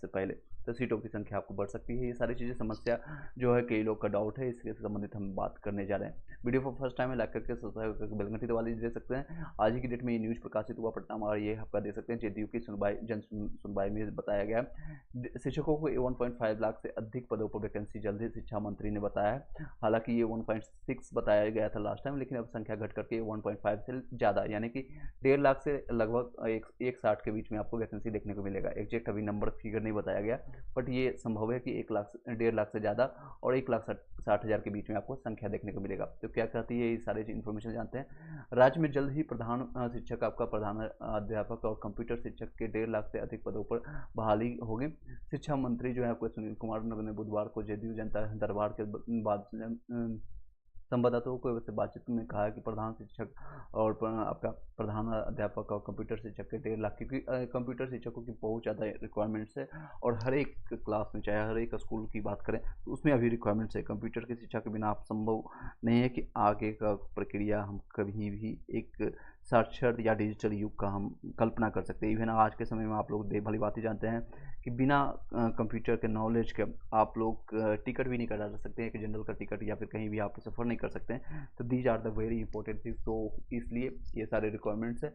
से पहले, तो सीटों की संख्या आपको बढ़ सकती है। ये सारी चीज़ें समस्या जो है कई लोग का डाउट है, इसके संबंधित हम बात करने जा रहे हैं। वीडियो को फर्स्ट टाइम लाइक करके सब्सक्राइब करके बेल घंटी दबा दे सकते हैं। आज ही की डेट में ये न्यूज़ प्रकाशित हुआ पटना में, और ये आपका देख सकते हैं जेडीयू की सुनवाई में बताया गया शिक्षकों को 1.5 लाख से अधिक पदों पर वैकेंसी जल्द ही, शिक्षा मंत्री ने बताया है। हालांकि ये 1.6 बताया गया था लास्ट टाइम, लेकिन अब संख्या घट करके 1.5 से ज़्यादा, यानी कि 1.5 लाख से लगभग 160 के बीच में आपको वैकेंसी देखने को मिलेगा। एग्जैक्ट अभी नंबर फिगर नहीं बताया गया, बट ये संभव है कि 1.5 लाख से ज़्यादा और 1,60,000 के बीच में आपको संख्या देखने को मिलेगा। तो क्या कहती है, ये सारे इन्फॉर्मेशन जानते हैं। राज्य में जल्द ही प्रधान शिक्षक, आपका प्रधान अध्यापक और कंप्यूटर शिक्षक के 1.5 लाख से अधिक पदों पर बहाली होगी। शिक्षा मंत्री जो है आपको सुनील कुमार ने बुधवार को जेडीयू जनता दरबार के बाद संवाददाताओं को से बातचीत में कहा कि प्रधान शिक्षक और आपका प्रधान अध्यापक और कंप्यूटर शिक्षक के 1.5 लाख, क्योंकि कंप्यूटर शिक्षकों की बहुत ज़्यादा रिक्वायरमेंट्स है, और हर एक क्लास में, चाहे हर एक स्कूल की बात करें तो उसमें अभी रिक्वायरमेंट्स है। कंप्यूटर की शिक्षा के बिना आप संभव नहीं है कि आगे का प्रक्रिया हम कभी भी एक साक्षर या डिजिटल युग का हम कल्पना कर सकते हैं। इवन आज के समय में आप लोग भली बात ही जानते हैं कि बिना कंप्यूटर के नॉलेज के आप लोग टिकट भी नहीं कटा सकते हैं, कि जनरल का टिकट या फिर कहीं भी आप सफ़र नहीं कर सकते हैं। तो these are the very important things, तो इसलिए ये सारे रिक्वायरमेंट्स है।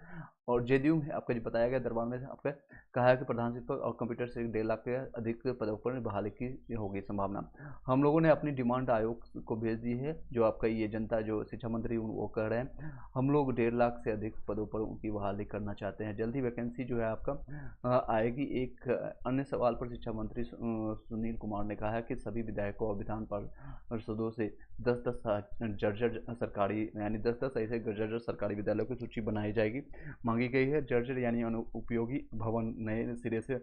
और जेडीयू में आपका जो बताया गया दरबार में आपका कहा है कि प्रधान शिक्षक और कंप्यूटर से 1.5 लाख के अधिक पदों पर बहाली की होगी संभावना। हम लोगों ने अपनी डिमांड आयोग को भेज दी है, जो आपका ये जनता जो शिक्षा मंत्री वो कह रहे हैं। हम लोग 1.5 लाख से अधिक पदों पर उनकी बहाली करना चाहते हैं। जल्द ही वैकेंसी जो है आपका आएगी। एक अन्य सवाल पर शिक्षा मंत्री सुनील कुमार ने कहा है कि सभी विधायकों और विधान पार्षदों से 10-10 जर्जर सरकारी, यानी 10-10 ऐसे जर्जर सरकारी विद्यालयों की सूची बनाई जाएगी, मांगी गई है। जर्जर यानी अनुपयोगी भवन नए सिरे से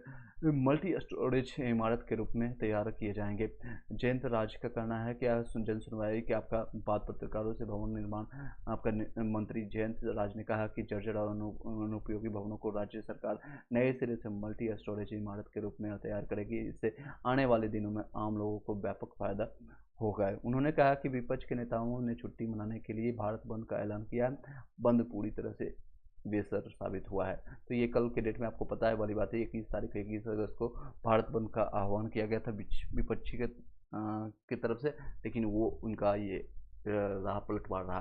मल्टी स्टोरेज इमारत के रूप में तैयार किए जाएंगे। जयंत राज का कहना है कि जन सुनवाई कि आपका बात पत्रकारों से भवन निर्माण आपका मंत्री जयंत राज ने कहा कि जर्जर और अनुपयोगी भवनों को राज्य सरकार नए सिरे से मल्टी स्टोरेज इमारत के रूप में तैयार करेगी। इससे आने वाले दिनों में आम लोगों को व्यापक फायदा होगा। उन्होंने कहा कि विपक्ष के नेताओं ने छुट्टी मनाने के लिए भारत बंद का ऐलान किया, बंद पूरी तरह से बेसर साबित हुआ है। तो ये कल के डेट में आपको पता है वाली बात है, 21 तारीख 21 अगस्त को भारत बंद का आह्वान किया गया था विपक्षी के की तरफ से, लेकिन वो उनका ये राह पलटवार रहा।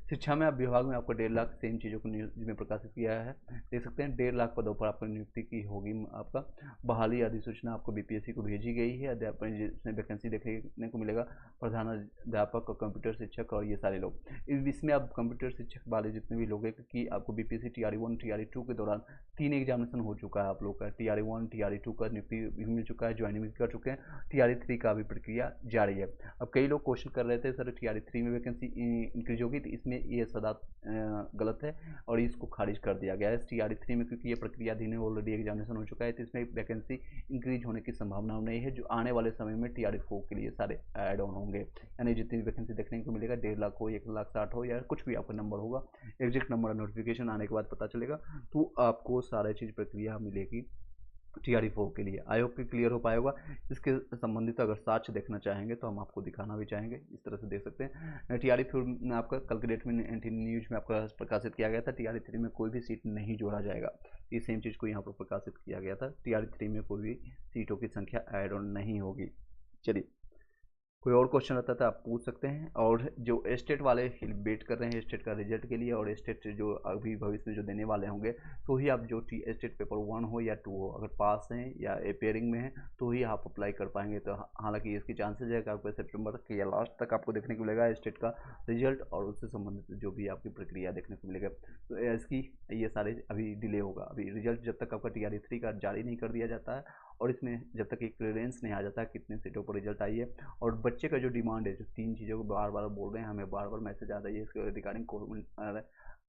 शिक्षा में अब विभाग में आपको 1.5 लाख सेम चीज़ों को न्यूज में प्रकाशित किया है, देख सकते हैं। 1.5 लाख पदों पर आपको नियुक्ति की होगी। आपका बहाली अधिसूचना आपको बीपीएससी को भेजी गई है। अध्यापन जिसमें वैकेंसी देखने को मिलेगा, प्रधान अध्यापक और कंप्यूटर शिक्षक और ये सारे लोग। इसमें अब कंप्यूटर शिक्षक वाले जितने भी लोग हैं, क्योंकि आपको बीपीएससी TRE1 TRE2 के दौरान 3 एग्जामिनेशन हो चुका है आप लोग का। TRE1 TRE2 का नियुक्ति भी मिल चुका है, ज्वाइनिंग भी कर चुके हैं। TRE3 का भी प्रक्रिया जारी है। अब कई लोग क्वेश्चन कर रहे थे सर TRE3 में वैकेंसी इंक्रीज होगी, तो इसमें ये सदा गलत है और इसको खारिज कर दिया गया है। TRE3 में क्योंकि ये प्रक्रियाधीन है, ऑलरेडी एग्जामिनेशन हो चुका है, तो इसमें वैकेंसी इंक्रीज होने की संभावना नहीं है। जो आने वाले समय में TRE4 के लिए सारे ऐड ऑन होंगे, यानी जितनी वैकेंसी देखने को मिलेगा 1.5 लाख हो, 1,60,000 हो, या कुछ भी आपका नंबर होगा, एग्जैक्ट नंबर नोटिफिकेशन आने के बाद पता चलेगा, तो आपको सारी चीज़ प्रक्रिया मिलेगी TRE4 के लिए। आयोग के क्लियर हो पाएगा। इसके संबंधित अगर साक्ष्य देखना चाहेंगे तो हम आपको दिखाना भी चाहेंगे, इस तरह से देख सकते हैं। TRE4 में आपका कल के डेट में न्यूज में आपका प्रकाशित किया गया था, TRE3 में कोई भी सीट नहीं जोड़ा जाएगा। ये सेम चीज़ को यहाँ पर प्रकाशित किया गया था, TRE3 में कोई भी सीटों की संख्या ऐड ऑन नहीं होगी। चलिए, कोई और क्वेश्चन रहता था आप पूछ सकते हैं। और जो स्टेट वाले वेट कर रहे हैं स्टेट का रिजल्ट के लिए, और स्टेट जो अभी भविष्य में जो देने वाले होंगे, तो ही आप जो स्टेट पेपर 1 हो या 2 हो, अगर पास हैं या अपेयरिंग में हैं, तो ही आप अप्लाई कर पाएंगे। तो हालांकि इसकी चांसेज है कि आपको सितंबर के या लास्ट तक आपको देखने को मिलेगा स्टेट का रिजल्ट, और उससे संबंधित जो भी आपकी प्रक्रिया देखने को मिलेगा। तो इसकी ये सारे अभी डिले होगा। अभी रिजल्ट जब तक आपका TRE3 का जारी नहीं कर दिया जाता है, और इसमें जब तक एक क्लियरेंस नहीं आ जाता कितने सीटों पर रिजल्ट आई है, और बच्चे का जो डिमांड है, जो 3 चीज़ों को बार बार बोल रहे हैं, हमें बार बार मैसेज आ रही है इसके रिगार्डिंग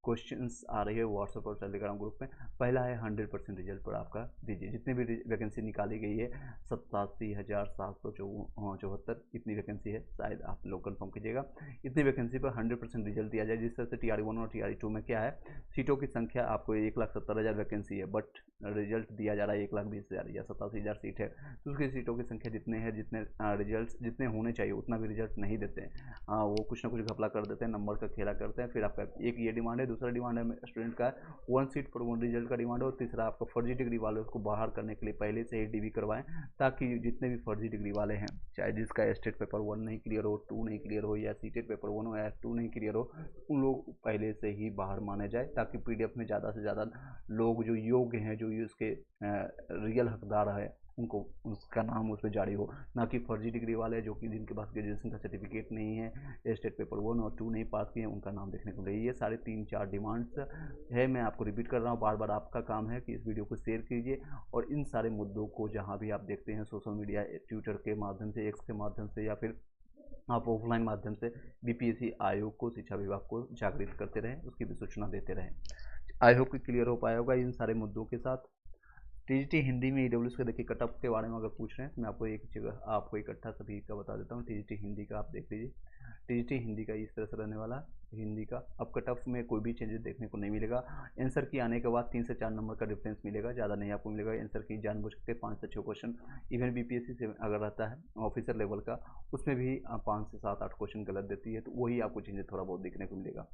क्वेश्चंस आ रही है व्हाट्सएप और टेलीग्राम ग्रुप में। पहला है 100% रिजल्ट पर आपका दीजिए। जितने भी वैकेंसी निकाली गई है 87,774 इतनी वैकेंसी है, शायद आप लोग कंफर्म कीजिएगा। इतनी वैकेंसी पर 100% रिजल्ट दिया जाए, जिस तरह से TRE1 और TRE2 में क्या है, सीटों की संख्या आपको 1,70,000 वैकेंसी है, बट रिजल्ट दिया जा रहा है 1,20,000 या 87,000 सीट है। तो उसकी सीटों की संख्या जितने हैं, जितने रिजल्ट जितने होने चाहिए उतना भी रिजल्ट नहीं देते हैं। वो कुछ ना कुछ घपला कर देते हैं, नंबर का खेला करते हैं। फिर आपका एक ये डिमांड है, दूसरा डिमांड है स्टूडेंट का 1 सीट पर 1 रिजल्ट का डिमांड है। और तीसरा आपका फर्जी डिग्री वाले उसको बाहर करने के लिए पहले से ही डीवी करवाएं, ताकि जितने भी फर्जी डिग्री वाले हैं, चाहे जिसका स्टेट पेपर 1 नहीं क्लियर हो, 2 नहीं क्लियर हो, या सीटेट पेपर 1 हो या 2 नहीं क्लियर हो, उन लोग पहले से ही बाहर माने जाए, ताकि पीडीएफ में ज़्यादा से ज़्यादा लोग जो योग्य हैं, जो इसके रियल हकदार है, उनको उसका नाम उसमें जारी हो, ना कि फर्जी डिग्री वाले जो कि जिनके पास ग्रेजुएशन का सर्टिफिकेट नहीं है, स्टेट पेपर 1 और 2 नहीं पास किए हैं, उनका नाम देखने को मिले। ये सारे 3-4 डिमांड्स है, मैं आपको रिपीट कर रहा हूँ बार बार। आपका काम है कि इस वीडियो को शेयर कीजिए और इन सारे मुद्दों को जहाँ भी आप देखते हैं सोशल मीडिया, ट्विटर के माध्यम से, एक्स के माध्यम से, या फिर आप ऑफलाइन माध्यम से बीपीएससी आयोग को, शिक्षा विभाग को जागृत करते रहें, उसकी भी सूचना देते रहें। आई होप कि क्लियर हो पाया होगा इन सारे मुद्दों के साथ। टीजीटी हिंदी में ईडब्ल्यूएस का देखिए कट ऑफ के बारे में अगर पूछ रहे हैं तो मैं आपको इकट्ठा सभी का बता देता हूँ। टीजीटी हिंदी का आप देख लीजिए। टीजीटी हिंदी का इस तरह से रहने वाला हिंदी का। अब कट ऑफ में कोई भी चेंजेस देखने को नहीं मिलेगा। आंसर की आने के बाद 3 से 4 नंबर का डिफरेंस मिलेगा, ज़्यादा नहीं आपको मिलेगा। आंसर की जानबूझ के 5 से 6 क्वेश्चन, इवन बीपीएससी से अगर रहता है ऑफिसर लेवल का, उसमें भी 5 से 7-8 क्वेश्चन गलत देती है, तो वही आपको चेंजेस थोड़ा बहुत देखने को मिलेगा।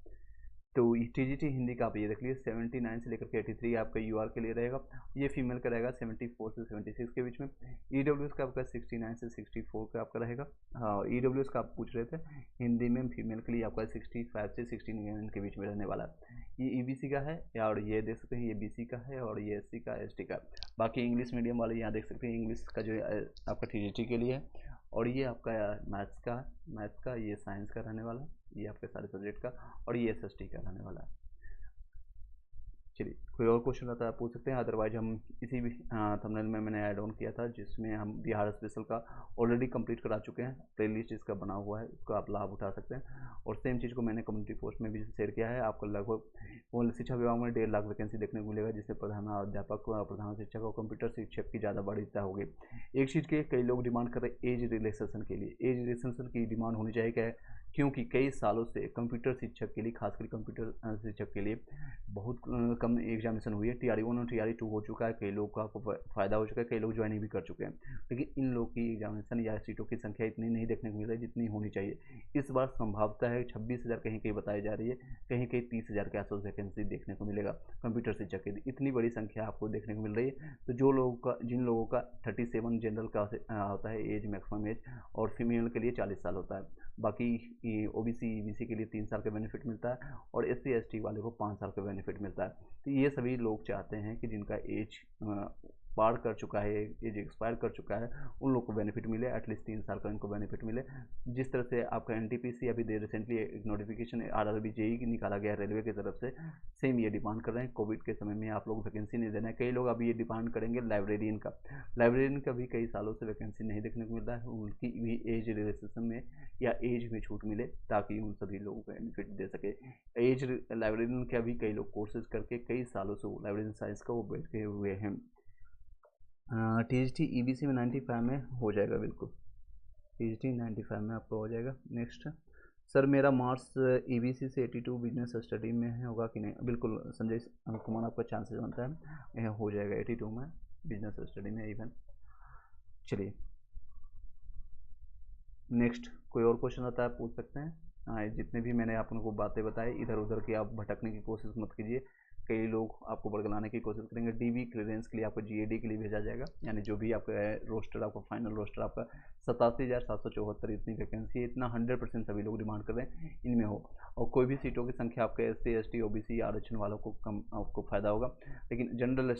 तो टीजीटी हिंदी का आप ये देख लीजिए 79 से लेकर के 83 आपका यूआर के लिए रहेगा। ये फीमेल का रहेगा 74 से 76 के बीच में। ईडब्ल्यूएस का आपका 69 से 64 का आपका रहेगा। हाँ, ईडब्ल्यूएस का आप पूछ रहे थे, हिंदी में फीमेल के लिए आपका 65 से 69 के बीच में रहने वाला है। ये ईबीसी का है, और ये देख सकते हैं ये बीसी का है, और ये एससी का, एसटी का। बाकी इंग्लिश मीडियम वाले यहाँ देख सकते हैं, इंग्लिश का जो आपका टीजीटी के लिए है। और ये आपका मैथ्स का, ये साइंस का रहने वाला है, ये आपके सारे सब्जेक्ट का, और ये एसएसटी का रहने वाला है। चलिए, कोई और क्वेश्चन रहता है पूछ सकते हैं, अदरवाइज हम इसी भी थंबनेल में मैंने ऐड ऑन किया था, जिसमें हम बिहार स्पेशल का ऑलरेडी कंप्लीट करा चुके हैं। प्लेलिस्ट इसका बना हुआ है, उसका आप लाभ उठा सकते हैं। और सेम चीज़ को मैंने कम्युनिटी पोस्ट में भी शेयर किया है। आपको लगभग शिक्षा विभाग में 1.5 लाख वैकेंसी देखने को मिलेगा, जिससे प्रधानाध्यापक, प्रधान शिक्षक और कंप्यूटर शिक्षक की ज़्यादा बढ़ोतरी होगी। एक चीज़ के कई लोग डिमांड कर रहे हैं एज रिलैक्सेशन के लिए। एज रिलैक्सेशन की डिमांड होनी चाहिए, क्या है, क्योंकि कई सालों से कंप्यूटर शिक्षक के लिए, खासकर कंप्यूटर शिक्षक के लिए बहुत कम एग्जामिनेशन हुई है। TRE 1 और TRE 2 हो चुका है, कई लोग का आपको फ़ायदा हो चुका है, कई लोग ज्वाइनिंग भी कर चुके हैं। लेकिन इन लोग की एग्जामिनेशन या सीटों की संख्या इतनी नहीं देखने को मिल रही है जितनी होनी चाहिए। इस बार संभावता है 26,000 कहीं कहीं बताई जा रही है, कहीं कहीं 30,000 के आसपास वैकेंसी देखने को मिलेगा कंप्यूटर शिक्षक के लिए। इतनी बड़ी संख्या आपको देखने को मिल रही है, तो जिन लोगों का 37 जनरल का होता है एज, मैक्सिमम एज, और फीमेल के लिए 40 साल होता है। बाकी ओबीसी, ईबीसी के लिए 3 साल का बेनिफिट मिलता है, और SC ST वाले को 5 साल का बेनिफिट मिलता है। तो ये सभी लोग चाहते हैं कि जिनका एज पार कर चुका है, एज एक्सपायर कर चुका है, उन लोग को बेनिफिट मिले, एटलीस्ट 3 साल का इनको बेनिफिट मिले। जिस तरह से आपका NTPC अभी रिसेंटली एक नोटिफिकेशन RRB JEE निकाला गया है रेलवे की तरफ से, सेम ये डिमांड कर रहे हैं। कोविड के समय में आप लोग वैकेंसी नहीं देना है। कई लोग अभी ये डिमांड करेंगे लाइब्रेरियन का भी कई सालों से वैकेंसी नहीं देखने को मिल रहा है, उनकी भी एज रिलैक्सेशन में या एज में छूट मिले, ताकि उन सभी लोगों को बेनिफिट दे सके। एज लाइब्रेरियन का भी कई लोग कोर्सेज करके कई सालों से वो लाइब्रेरियन साइंस का वो बैठे हुए हैं। TGT EBC में 95 में हो जाएगा, बिल्कुल TGT 95 में आपका हो जाएगा। नेक्स्ट, सर मेरा मार्क्स EBC से 82 बिजनेस स्टडी में है, होगा कि नहीं? बिल्कुल संजय कुमार, आपका चांसेस बनता है, हो जाएगा 82 में बिजनेस स्टडी में इवन। चलिए नेक्स्ट, कोई और क्वेश्चन आता है पूछ सकते हैं। हाँ, जितने भी मैंने आप उनको बातें बताई, इधर उधर की आप भटकने की कोशिश मत कीजिए। कई लोग आपको बरगलाने की कोशिश करेंगे। DV क्लियरेंस के लिए आपको GAD के लिए भेजा जाएगा, यानी जो भी आपका रोस्टर, आपका फाइनल रोस्टर आपका 87,774 इतनी वैकेंसी है, इतना 100% सभी लोग डिमांड कर रहे हैं इनमें हो। और कोई भी सीटों की संख्या आपके SC ST OBC आरक्षण वालों को कम आपको फ़ायदा होगा। लेकिन जनरल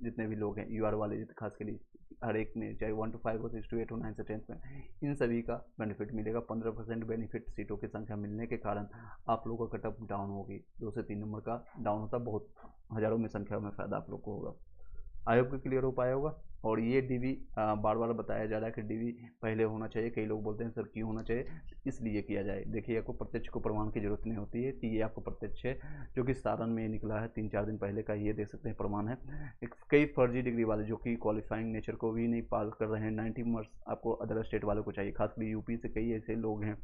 जितने भी लोग हैं, UR वाले खास के लिए, हर एक में चाहे 1 to 5 हो, 6 to 8 हो, 9 से 10 में, इन सभी का बेनिफिट मिलेगा। 15% बेनिफिट सीटों की संख्या मिलने के कारण आप लोगों का कटअप डाउन होगी, 2 से 3 नंबर का डाउन होता, बहुत हज़ारों में संख्या में फ़ायदा आप लोग को होगा। आई होप कि क्लियर हो पाया होगा। और ये DV बार बार बताया जा रहा है कि DV पहले होना चाहिए। कई लोग बोलते हैं सर क्यों होना चाहिए, इसलिए किया जाए। देखिए, आपको प्रत्यक्ष को प्रमाण की जरूरत नहीं होती है कि ये आपको प्रत्यक्ष है, जो कि सारण में निकला है 3-4 दिन पहले का, ये देख सकते हैं प्रमाण है। कई फर्जी डिग्री वाले जो कि क्वालिफाइंग नेचर को भी नहीं पास कर रहे हैं, 90 मार्क्स आपको अदर स्टेट वालों को चाहिए। खासकर यूपी से कई ऐसे लोग हैं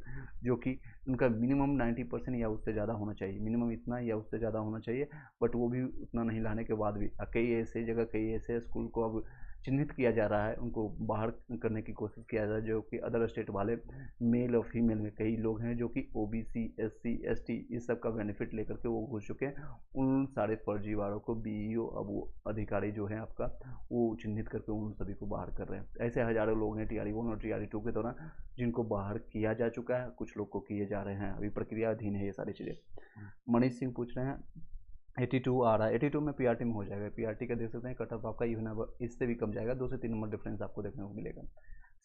जो कि उनका मिनिमम 90% या उससे ज़्यादा होना चाहिए, मिनिमम इतना या उससे ज़्यादा होना चाहिए, बट वो भी उतना नहीं लाने के बाद भी कई ऐसे जगह, कई ऐसे स्कूल को अब चिन्हित किया जा रहा है, उनको बाहर करने की कोशिश किया जा रहा है, जो कि अदर स्टेट वाले मेल और फीमेल में कई लोग हैं जो कि ओबीसी, एससी, एसटी इस सब का बेनिफिट लेकर के वो घुस चुके हैं। उन सारे फर्जीवाड़ों को बीईओ अब वो अधिकारी जो है आपका वो चिन्हित करके उन सभी को बाहर कर रहे हैं। ऐसे हजारों लोग हैं टीआरई 1 और टीआरई 2 के दौरान जिनको बाहर किया जा चुका है, कुछ लोग को किए जा रहे हैं, अभी प्रक्रियाधीन है ये सारी चीज़ें। मनीष सिंह पूछ रहे हैं 82 आ रहा है, 82 में पीआरटी में हो जाएगा। पीआरटी का देख सकते हैं कट ऑफ आपका इवन इससे भी कम जाएगा, 2 से 3 नंबर डिफरेंस आपको देखने को मिलेगा।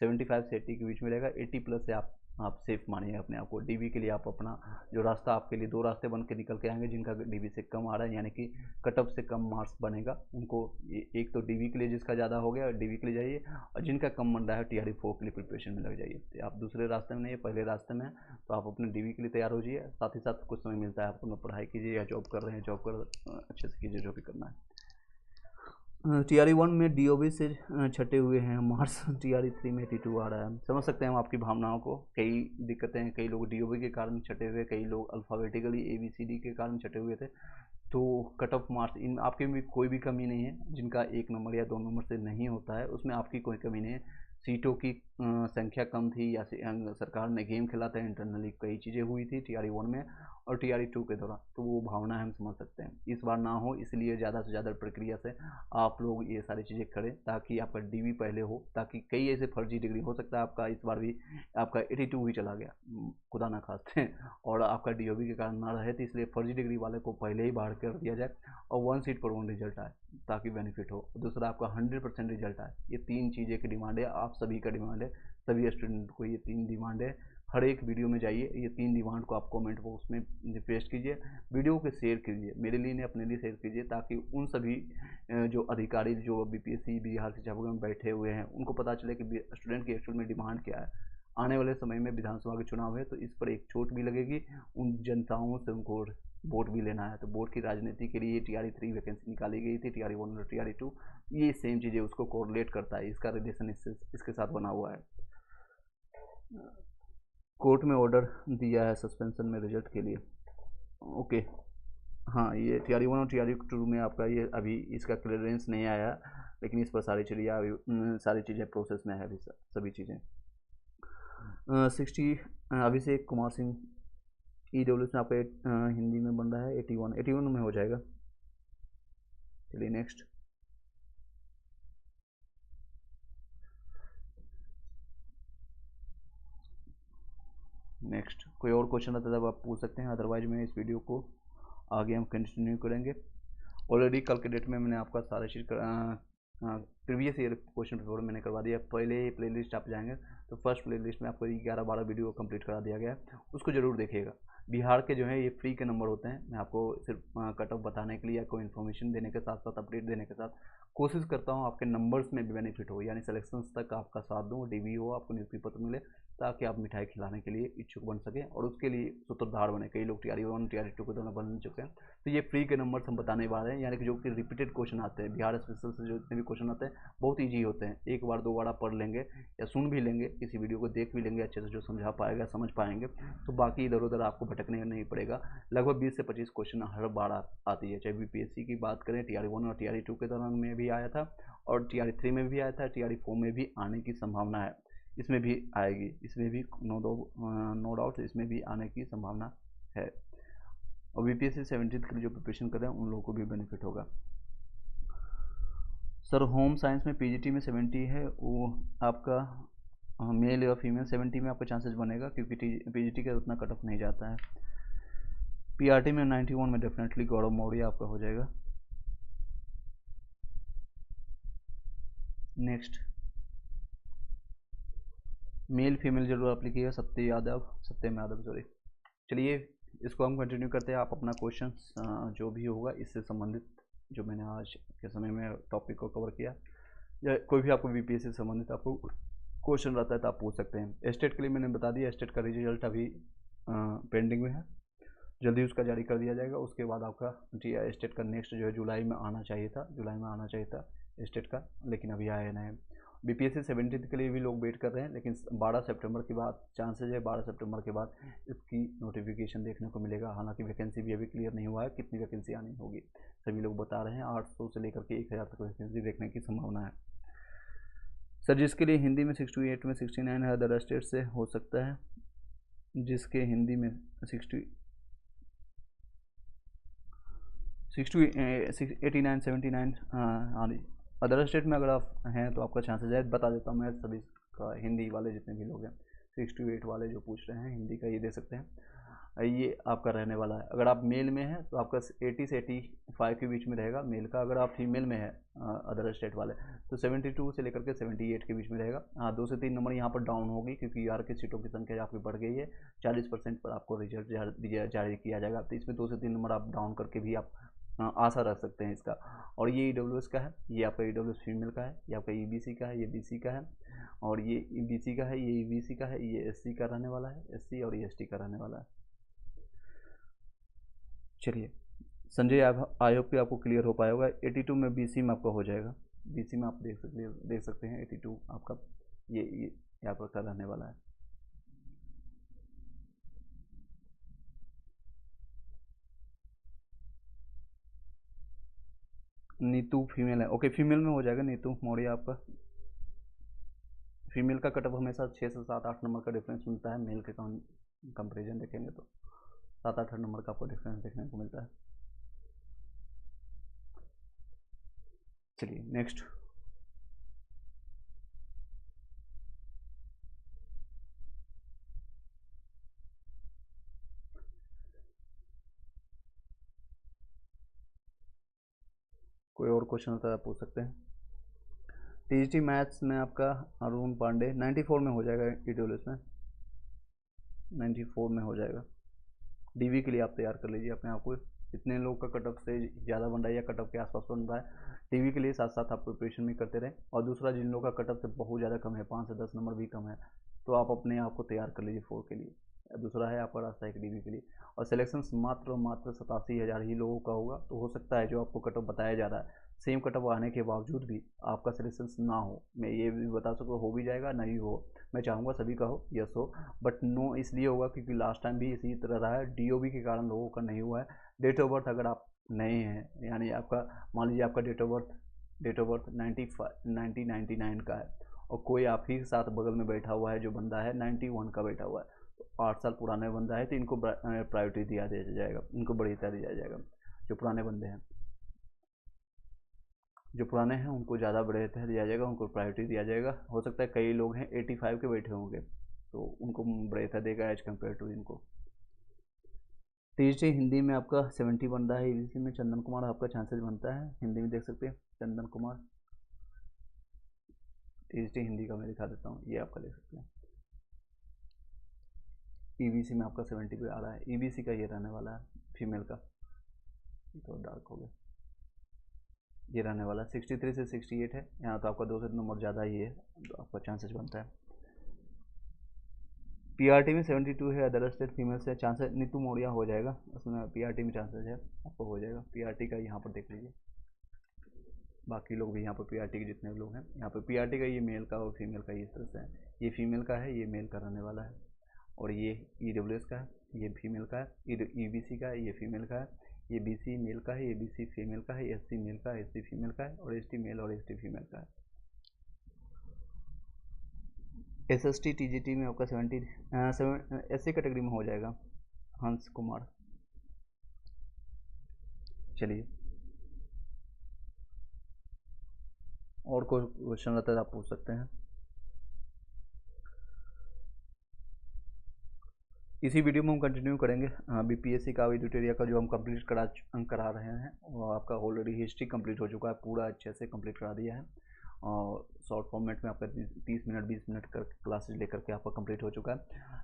75 से 80 के बीच में रहेगा। 80 प्लस से आप सेफ मानिए अपने आप को। डीबी के लिए आप अपना जो रास्ता आपके लिए 2 रास्ते बन के निकल के आएंगे जिनका डीबी से कम आ रहा है, यानी कि कट ऑफ से कम मार्क्स बनेगा उनको। एक तो डीबी के लिए जिसका ज़्यादा हो गया डीबी के लिए जाइए, और जिनका कम बन रहा है टीआरई 4 के लिए प्रिपरेशन में लग जाइए। तो आप दूसरे रास्ते में नहीं है, पहले रास्ते में है, तो आप अपने डीबी के लिए तैयार हो जाइए। साथ ही साथ कुछ समय मिलता है आप अपना पढ़ाई कीजिए, या जॉब कर रहे हैं जॉब कर अच्छे से कीजिए जो भी करना है। टीआरई 1 में डीओबी से छटे हुए हैं मार्क्स, टीआरई 3 में 82 आ रहा है। समझ सकते हैं हम आपकी भावनाओं को। कई दिक्कतें हैं, कई लोग डीओबी के कारण छटे हुए, कई लोग अल्फ़ाबेटिकली ABCD के कारण छटे हुए थे। तो कट ऑफ मार्क्स इन आपके में कोई भी कमी नहीं है। जिनका 1 नंबर या 2 नंबर से नहीं होता है उसमें आपकी कोई कमी नहीं है। सीटों की संख्या कम थी, या सरकार ने गेम खेला था, इंटरनली कई चीज़ें हुई थी टीआरई 1 में और टीआरई 2 के दौरान, तो वो भावना हम समझ सकते हैं। इस बार ना हो, इसलिए ज़्यादा से ज़्यादा प्रक्रिया से आप लोग ये सारी चीज़ें करें ताकि आपका डीवी पहले हो, ताकि कई ऐसे फर्जी डिग्री हो सकता है आपका इस बार भी आपका 82 ही चला गया, खुदा ना खास्ते, और आपका डीओबी के कारण ना रहे, तो इसलिए फर्जी डिग्री वाले को पहले ही बाहर कर दिया जाए और 1 सीट पर 1 रिजल्ट आए ताकि बेनिफिट हो। दूसरा आपका 100% रिजल्ट आए। ये 3 चीज़ें की डिमांड है, आप सभी का डिमांड है, सभी स्टूडेंट को ये 3 डिमांड है। हर एक वीडियो में जाइए, ये 3 डिमांड को आप कमेंट बॉक्स में पेस्ट कीजिए, वीडियो को शेयर कीजिए, मेरे लिए नहीं अपने लिए शेयर कीजिए, ताकि उन सभी जो अधिकारी जो बीपीएससी बिहार शिक्षा बोर्ड में बैठे हुए हैं उनको पता चले कि स्टूडेंट की एक्चुअल में डिमांड क्या है। आने वाले समय में विधानसभा के चुनाव है, तो इस पर एक चोट भी लगेगी, उन जनताओं से उनको वोट भी लेना है। तो वोट की राजनीति के लिए टीआरई 3 वैकेंसी निकाली गई थी, टीआरई 1 और टीआरई 2, ये सेम चीज़ें उसको कोरिलेट करता है, इसका रिलेशन इसके साथ बना हुआ है। कोर्ट में ऑर्डर दिया है सस्पेंशन में रिजल्ट के लिए। ओके, हाँ, ये टीआरई 1 और टीआरई 2 में आपका ये अभी इसका क्लियरेंस नहीं आया, लेकिन इस पर सारी चीज़ें अभी सारी चीज़ें प्रोसेस में है अभी सभी चीज़ें। 60 अभिषेक कुमार सिंह EWS में आपका हिंदी में बन रहा है 81 में हो जाएगा। चलिए नेक्स्ट। कोई और क्वेश्चन रहता है तब आप पूछ सकते हैं, अदरवाइज मैं इस वीडियो को आगे हम कंटिन्यू करेंगे। ऑलरेडी कल के डेट में मैंने आपका सारा चीज़ प्रीवियस ईयर क्वेश्चन पेपर मैंने करवा दिया। पहले प्ले लिस्ट आप जाएंगे तो फर्स्ट प्ले लिस्ट में आपको 11-12 वीडियो कंप्लीट करा दिया गया है, उसको ज़रूर देखिएगा। बिहार के जो है ये फ्री के नंबर होते हैं। मैं आपको सिर्फ कट ऑफ बताने के लिए या कोई इन्फॉर्मेशन देने के साथ साथ अपडेट देने के साथ कोशिश करता हूँ आपके नंबर्स में भी बेनिफिट हो, यानी सिलेक्शंस तक आपका साथ दूँ, डीवी हो, आपको न्यूज़पेपर मिले, ताकि आप मिठाई खिलाने के लिए इच्छुक बन सकें और उसके लिए सूत्रधार बने। कई लोग टीआरई 1 टीआरई 2 के दोनों बन चुके हैं, तो ये फ्री के नंबर्स हम बताने वाले हैं, यानी कि जो कि रिपीटेड क्वेश्चन आते हैं बिहार स्पेशल से, जो जितने भी क्वेश्चन आते हैं बहुत ईजी होते हैं। एक बार 2 बार आप पढ़ लेंगे या सुन भी लेंगे, किसी वीडियो को देख भी लेंगे अच्छे से, जो समझा पाएगा समझ पाएंगे, तो बाकी इधर उधर आपको भटकने नहीं पड़ेगा। लगभग 20 से 25 क्वेश्चन हर बार आती है, चाहे बीपीएससी की बात करें, टीआरई 1 और टीआरई 2 के दौरान में भी आया था, और टीआरई 3 में भी आया था, टीआरई 4 में भी आने की संभावना है, इसमें भी आएगी, इसमें भी नो डाउट इसमें भी आने की संभावना है। और बीपीएससी 70 के लिए जो प्रिपरेशन कर रहे हैं उन लोगों को भी बेनिफिट होगा। सर होम साइंस में पीजीटी में 70 है, वो आपका मेल या फीमेल 70 में आपका चांसेस बनेगा, क्योंकि पीजीटी का उतना कट ऑफ नहीं जाता है। पीआरटी में 91 में डेफिनेटली गौरव मौर्य आपका हो जाएगा। नेक्स्ट, मेल फीमेल जरूर आप लिखिएगा, सत्यम यादव सॉरी। चलिए इसको हम कंटिन्यू करते हैं। आप अपना क्वेश्चन जो भी होगा इससे संबंधित, जो मैंने आज के समय में टॉपिक को कवर किया, या कोई भी आपको बीपीएससी से संबंधित आपको क्वेश्चन रहता है तो आप पूछ सकते हैं। स्टेट के लिए मैंने बता दिया, स्टेट का रिजल्ट अभी पेंडिंग में है, जल्दी उसका जारी कर दिया जाएगा। उसके बाद आपका स्टेट का नेक्स्ट जो है जुलाई में आना चाहिए था स्टेट का, लेकिन अभी आया नहीं। बीपीएससी 70 के लिए भी लोग वेट कर रहे हैं, लेकिन 12 सितंबर के बाद चांसेज है, 12 सितंबर के बाद इसकी नोटिफिकेशन देखने को मिलेगा। हालांकि वैकेंसी भी अभी क्लियर नहीं हुआ है, कितनी वैकेंसी आनी होगी। सभी लोग बता रहे हैं 800 से लेकर के 1000 तक वैकेंसी देखने की संभावना है। सर जिसके लिए हिंदी में 68 में 69 है अदर स्टेट से हो सकता है, जिसके हिंदी में 89 79 हाँ अदर स्टेट में अगर आप हैं तो आपका चांसेस है। बता देता हूँ मैं सभी का, हिंदी वाले जितने भी लोग हैं 68 वाले जो पूछ रहे हैं हिंदी का, ये दे सकते हैं। ये आपका रहने वाला है। अगर आप मेल में हैं तो आपका 80 से 85 के बीच में रहेगा मेल का। अगर आप फीमेल में है अदर स्टेट वाले तो 72 से लेकर के 78 के बीच में रहेगा। हाँ 2 से 3 नंबर यहाँ पर डाउन होगी क्योंकि यार की सीटों की संख्या आपकी बढ़ गई है। 40% पर आपको रिजल्ट जारी किया जाएगा, तो इसमें 2 से 3 नंबर आप डाउन करके भी आप आशा रख सकते हैं इसका। और ये ईडब्ल्यूएस का है, ये आपका ईडब्ल्यूएस फीमेल का है, ये आपका ईबीसी का है, ये बीसी का है, और ये ईबीसी का है, ये ईबीसी का है, ये एससी का रहने वाला है, एससी और ये एसटी का रहने वाला है। चलिए संजय आई होप कि आपको क्लियर हो पाया होगा। 82 में बीसी में आपका हो जाएगा, बीसी में आप देख सकते हैं 82 आपका ये यहाँ पर का रहने वाला है। नीतू फीमेल है, ओके फीमेल में हो जाएगा नीतू मौर्य आपका। फीमेल का कटअप हमेशा 6 से 7-8 नंबर का डिफरेंस मिलता है, मेल के कंपेरिजन देखेंगे तो 7-8 नंबर का आपको डिफरेंस देखने को मिलता है। चलिए नेक्स्ट, कोई और क्वेश्चन होता है आप पूछ सकते हैं। टीजीटी मैथ्स में आपका अरुण पांडे 94 में हो जाएगा, ईडब्ल्यूएस में 94 में हो जाएगा। डीवी के लिए आप तैयार कर लीजिए अपने आप को, इतने लोग का कटअप से ज़्यादा बन रहा है या कटअप के आसपास बन रहा है। डीवी के लिए साथ साथ आप प्रिपरेशन भी करते रहें। और दूसरा, जिन लोगों का कटअप से बहुत ज़्यादा कम है, 5 से 10 नंबर भी कम है, तो आप अपने आप को तैयार कर लीजिए 4 के लिए। दूसरा है आपका रास्ता एक डीवी के लिए। और सिलेक्शन मात्र 87,000 ही लोगों का होगा, तो हो सकता है जो आपको कटअप बताया जा रहा है सेम कटअप आने के बावजूद भी आपका सिलेक्शन ना हो। मैं ये भी बता सकूँ हो भी जाएगा, नहीं हो, मैं चाहूँगा सभी का हो, यस हो, बट नो इसलिए होगा क्योंकि लास्ट टाइम भी इसी तरह रहा है, डीओबी के कारण लोगों का नहीं हुआ है। डेट ऑफ बर्थ अगर आप नए हैं, यानी आपका मान लीजिए आपका डेट ऑफ बर्थ 1999 का है और कोई आप ही के साथ बगल में बैठा हुआ है जो बंदा है 91 का बैठा हुआ है, तो 8 साल पुराना बंदा है तो इनको प्रायोरिटी दिया जाएगा, इनको बढ़िया दिया जाएगा। जो पुराने बंदे हैं, जो पुराने हैं उनको ज़्यादा बढ़िया दिया जाएगा, उनको प्रायोरिटी दिया जाएगा। हो सकता है कई लोग हैं 85 के बैठे होंगे तो उनको बढ़िया देगा एज कम्पेयर टू इनको। टीजीटी हिंदी में आपका 70 बन रहा है, ईबीसी में चंदन कुमार आपका चांसेस बनता है, हिंदी में देख सकते हैं चंदन कुमार। टीजीटी हिंदी का मैं दिखा देता हूँ, ये आपका देख सकते हैं। ईबीसी में आपका 70 पे आ रहा है, ईबीसी का ये रहने वाला है फीमेल का, तो डार्क हो गया, ये रहने वाला है 63 से 68 है। यहाँ तो आपका 2 से नंबर ज़्यादा ही है, तो आपका चांसेस बनता है। पीआरटी में 72 है, अदर स्टेट फीमेल से चांसेस नीतू मौर्य हो जाएगा, उसमें पीआरटी में चांसेस है आपको हो जाएगा। पीआरटी का यहाँ पर देख लीजिए, बाकी लोग भी यहाँ पर पीआरटी के जितने लोग हैं यहाँ पर पीआरटी का, ये मेल का और फीमेल का इस तरह से है। ये फीमेल का है, ये मेल का रहने वाला है। और ये ईडब्ल्यूएस का है, ये फीमेल का है। ईबीसी का है, ये फीमेल का है। ये बीसी मेल का है, ये बीसी फीमेल का है। एससी मेल का है, एससी फीमेल का है। और एसटी मेल और एसटी फीमेल का है। एसएसटी टीजीटी में आपका 70 एससी कैटेगरी में हो जाएगा हंस कुमार। चलिए और कोई क्वेश्चन रहता है आप पूछ सकते हैं। इसी वीडियो में हम कंटिन्यू करेंगे बीपीएससी का एडिटोरिया का जो हम कंप्लीट करा रहे हैं, वो आपका ऑलरेडी हिस्ट्री कंप्लीट हो चुका है, पूरा अच्छे से कंप्लीट करा दिया है। और शॉर्ट फॉर्मेट में आपका 30 मिनट 20 मिनट कर क्लासेज लेकर के आपका कंप्लीट हो चुका है।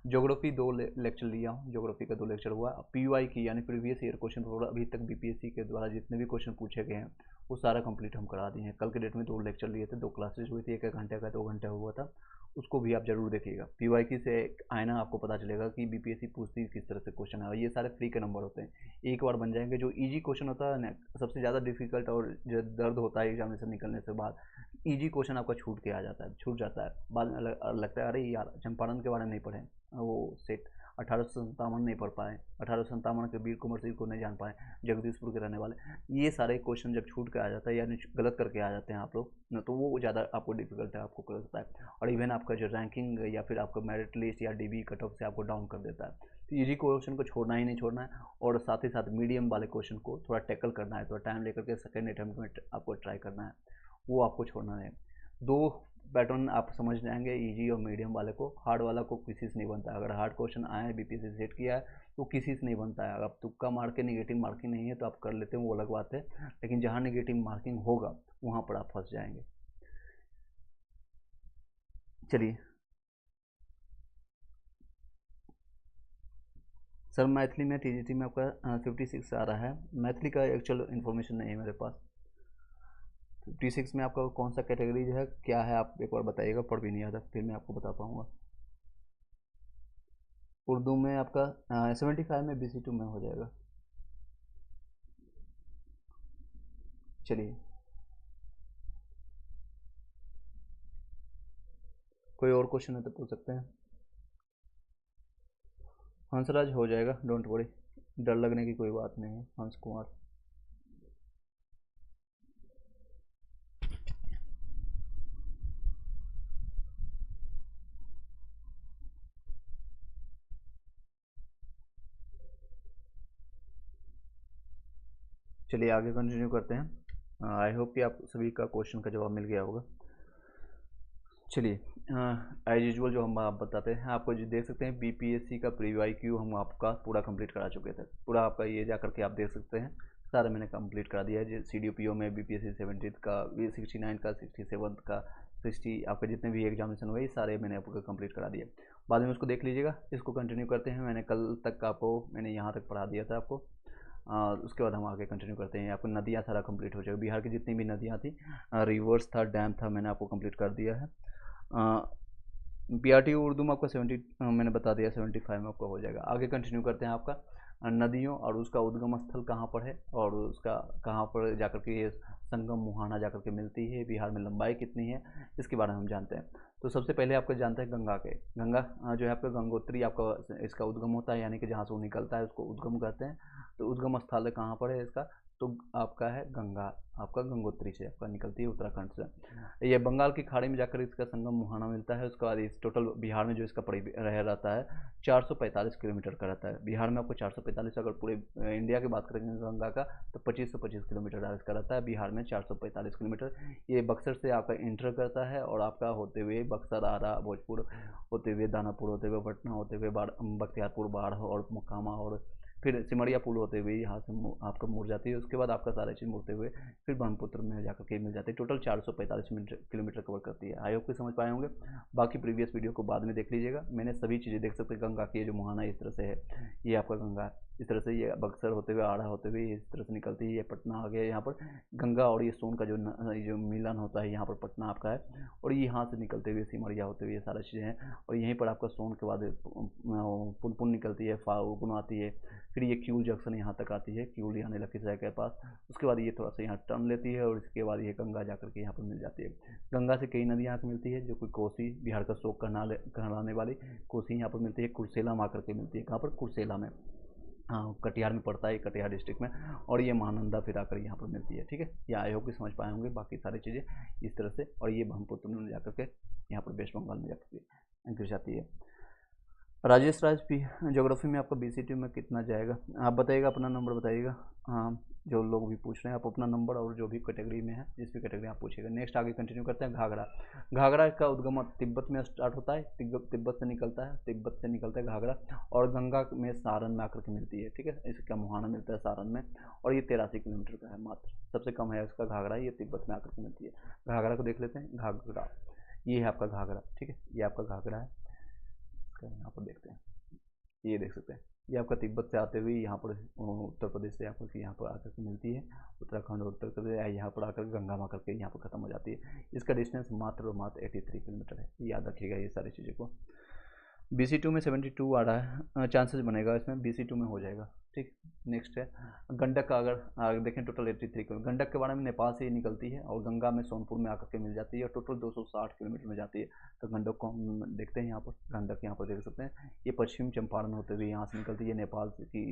ज्योग्राफी 2 लेक्चर लिया हूँ, ज्योग्राफी का 2 लेक्चर हुआ। पीवाई की यानी प्रीवियस ईयर क्वेश्चन पेपर अभी तक बीपीएससी के द्वारा जितने भी क्वेश्चन पूछे गए हैं वो सारा कंप्लीट हम करा दिए हैं। कल के डेट में 2 लेक्चर लिए थे, 2 क्लासेज हुई थी, 1 घंटे का 2 घंटे हुआ था, उसको भी आप जरूर देखिएगा। पीवाईक्यू से आईना आपको पता चलेगा कि बीपीएससी पूछती किस तरह से क्वेश्चन है। ये सारे फ्री के नंबर होते हैं, एक बार बन जाएंगे। जो इजी क्वेश्चन होता है ना, सबसे ज़्यादा डिफिकल्ट और जो दर्द होता है एग्जामिनेशन निकलने से बाद, इजी क्वेश्चन आपका छूट जाता है बाद में लगता है अरे यार चंपारण के बारे में नहीं पढ़े, वो सेट 1857 नहीं पढ़ पाए, 1857 के वीर कुंवर सिंह को नहीं जान पाए, जगदीशपुर के रहने वाले, ये सारे क्वेश्चन जब छूट के आ जाता है यानी गलत करके आ जाते हैं आप लोग न, तो वो ज़्यादा आपको डिफिकल्ट है, आपको लगता है। और इवन आपका जो रैंकिंग या फिर आपका मेरिट लिस्ट या डीबी कट ऑफ से आपको डाउन कर देता है। तो इजी क्वेश्चन को छोड़ना ही नहीं छोड़ना है, और साथ ही साथ मीडियम वाले क्वेश्चन को थोड़ा टैकल करना है, थोड़ा टाइम लेकर के सेकेंड अटैम्प्ट में आपको ट्राई करना है, वो आपको छोड़ना है। दो पैटर्न आप समझ जाएंगे, इजी और मीडियम वाले को। हार्ड वाला को किसी से नहीं बनता है, अगर हार्ड क्वेश्चन आए बीपीएससी सेट किया है तो किसी से नहीं बनता है। अगर आप तुक्का मार के नेगेटिव मार्किंग नहीं है तो आप कर लेते हैं, वो अलग बात है, लेकिन जहाँ नेगेटिव मार्किंग होगा वहाँ पर आप फंस जाएंगे। चलिए सर, मैथिली में टीजीटी में आपका 56 आ रहा है, मैथिली का एक्चुअल इन्फॉर्मेशन नहीं है मेरे पास। 56 में आपका कौन सा कैटेगरी जो है क्या है, आप एक बार बताइएगा, पढ़ भी नहीं आता फिर मैं आपको बता पाऊँगा। उर्दू में आपका 75 में BC2 में हो जाएगा। चलिए कोई और क्वेश्चन है तो पूछ सकते हैं। हंसराज हो जाएगा, डोंट वरी, डर लगने की कोई बात नहीं है। हंस कुमार, चलिए आगे कंटिन्यू करते हैं। आई होप कि आप सभी का क्वेश्चन का जवाब मिल गया होगा। चलिए एज यूजल जो हम आप बताते हैं आपको, जो देख सकते हैं बीपीएससी का प्रीव्यू IQ हम आपका पूरा कंप्लीट करा चुके थे, पूरा आपका ये जा करके आप देख सकते हैं, सारा मैंने कंप्लीट करा दिया है। CDPO में BPSC 70 का, 69 का, 67 का, 60 आपके जितने भी एग्जामिनेशन हुए सारे मैंने आपको कंप्लीट करा दिए। बाद में उसको देख लीजिएगा। इसको कंटिन्यू करते हैं, मैंने कल तक आपको मैंने यहाँ तक पढ़ा दिया था आपको। उसके बाद हम आगे कंटिन्यू करते हैं। आपको नदियाँ सारा कंप्लीट हो जाएगा, बिहार की जितनी भी नदियाँ थी, रिवर्स था, डैम था, मैंने आपको कंप्लीट कर दिया है। BRT उर्दू में आपका 70 मैंने बता दिया, 75 में आपका हो जाएगा। आगे कंटिन्यू करते हैं आपका नदियों और उसका उद्गम स्थल कहाँ पर है और उसका कहाँ पर जाकर के ये संगम मुहाना जाकर के मिलती है, बिहार में लंबाई कितनी है, इसके बारे में हम जानते हैं। तो सबसे पहले आपको जानते हैं गंगा के। गंगा जो है आपका गंगोत्री आपका इसका उद्गम होता है, यानी कि जहाँ से वो निकलता है उसको उद्गम कहते हैं। तो उद्गम स्थल कहाँ पर है इसका, तो आपका है गंगा, आपका गंगोत्री से आपका निकलती है, उत्तराखंड से। ये बंगाल की खाड़ी में जाकर इसका संगम मुहाना मिलता है। उसके बाद इस टोटल बिहार में जो इसका रह रहता है 445 किलोमीटर का रहता है। बिहार में आपको 445, अगर पूरे इंडिया की बात करेंगे गंगा का तो 25 से 25 किलोमीटर इसका रहता है। बिहार में 445 किलोमीटर। ये बक्सर से आपका इंटर करता है और आपका होते हुए बक्सर, आरा, भोजपुर होते हुए, दानापुर होते हुए, पटना होते हुए, बख्तियारपुर, बाढ़ और मोकामा और फिर सिमरिया पुल होते हुए यहाँ से आपका मुड़ जाती है। उसके बाद आपका सारे चीज़ मुड़ते हुए फिर ब्रह्मपुत्र में जाकर के मिल जाती है। टोटल 445 किलोमीटर कवर करती है। आई होप कि समझ पाए होंगे। बाकी प्रीवियस वीडियो को बाद में देख लीजिएगा, मैंने सभी चीज़ें देख सकते हैं। गंगा की जो मुहाना इस तरह से है, ये आपका गंगा इस तरह से, ये बक्सर होते हुए, आड़ा होते हुए इस तरह से निकलती है। ये पटना आ गया यहाँ पर गंगा, और ये सोन का जो मिलन होता है यहाँ पर पटना आपका है, और ये यहाँ से निकलते हुए सिमरिया होते हुए ये सारी चीज़ें हैं। और यहीं पर आपका सोन के बाद पुनपुन निकलती है, फाल्गुन आती है, फिर ये क्यूल जंक्शन यहाँ तक आती है, क्यूल यानी लखीसराय के पास। उसके बाद ये थोड़ा सा यहाँ टर्न लेती है और इसके बाद ये गंगा जाकर के यहाँ पर मिल जाती है। गंगा से कई नदियाँ यहाँ पर मिलती है, जो कोई कोसी, बिहार का शोक कहलाने वाली कोसी यहाँ पर मिलती है, कुर्सेला में आकर के मिलती है। कहाँ पर, कुर्सेला में, हाँ कटिहार में पड़ता है, कटिहार डिस्ट्रिक्ट में। और ये महानंदा फिर आकर यहाँ पर मिलती है। ठीक है, ये आई होप कि समझ पाए होंगे बाकी सारी चीज़ें इस तरह से। और ये ब्रह्मपुत्र में जाकर के यहाँ पर वेस्ट बंगाल में जाकर के गिर जाती है। राजेश राज पी ज्योग्राफी में आपका BC2 में कितना जाएगा, आप बताइएगा, अपना नंबर बताइएगा। हाँ, जो लोग भी पूछ रहे हैं आप अपना नंबर और जो भी कैटेगरी में है, जिस भी कैटेगरी आप पूछिएगा। नेक्स्ट आगे कंटिन्यू करते हैं। घाघरा, घाघरा का उद्गम तिब्बत में स्टार्ट होता है, तिब्बत से निकलता है, तिब्बत से निकलता है घाघरा, और गंगा में सारण में आकर के मिलती है। ठीक है, इसका मुहाना मिलता है सारण में, और ये 83 किलोमीटर का है मात्र, सबसे कम है इसका घाघरा, ये तिब्बत में आकर के मिलती है। घाघरा को देख लेते हैं। घाघरा ये है आपका घाघरा। ठीक है, ये आपका घाघरा है, यहाँ पर देखते हैं, ये देख सकते हैं, ये आपका तिब्बत से आते हुए यहाँ पर उत्तर प्रदेश से आकर यहाँ पर आकर के मिलती है, उत्तराखंड और उत्तर प्रदेश यहाँ पर आकर गंगा में आकर के यहाँ पर ख़त्म हो जाती है। इसका डिस्टेंस मात्र और मात्र 83 किलोमीटर है, याद रखिएगा ये सारी चीज़ों को। BC2 में 72 आ रहा है, चांसेस बनेगा इसमें BC2 में हो जाएगा। ठीक। नेक्स्ट है गंडक का, अगर देखें टोटल 83 किलोमीटर। गंडक के बारे में नेपाल से ही निकलती है और गंगा में सोनपुर में आकर के मिल जाती है और टोटल 260 किलोमीटर में जाती है। तो गंडक को हम देखते हैं यहाँ पर, गंडक यहाँ पर देख सकते हैं, ये पश्चिम चंपारण होते हुए यहाँ से निकलती है, नेपाल से की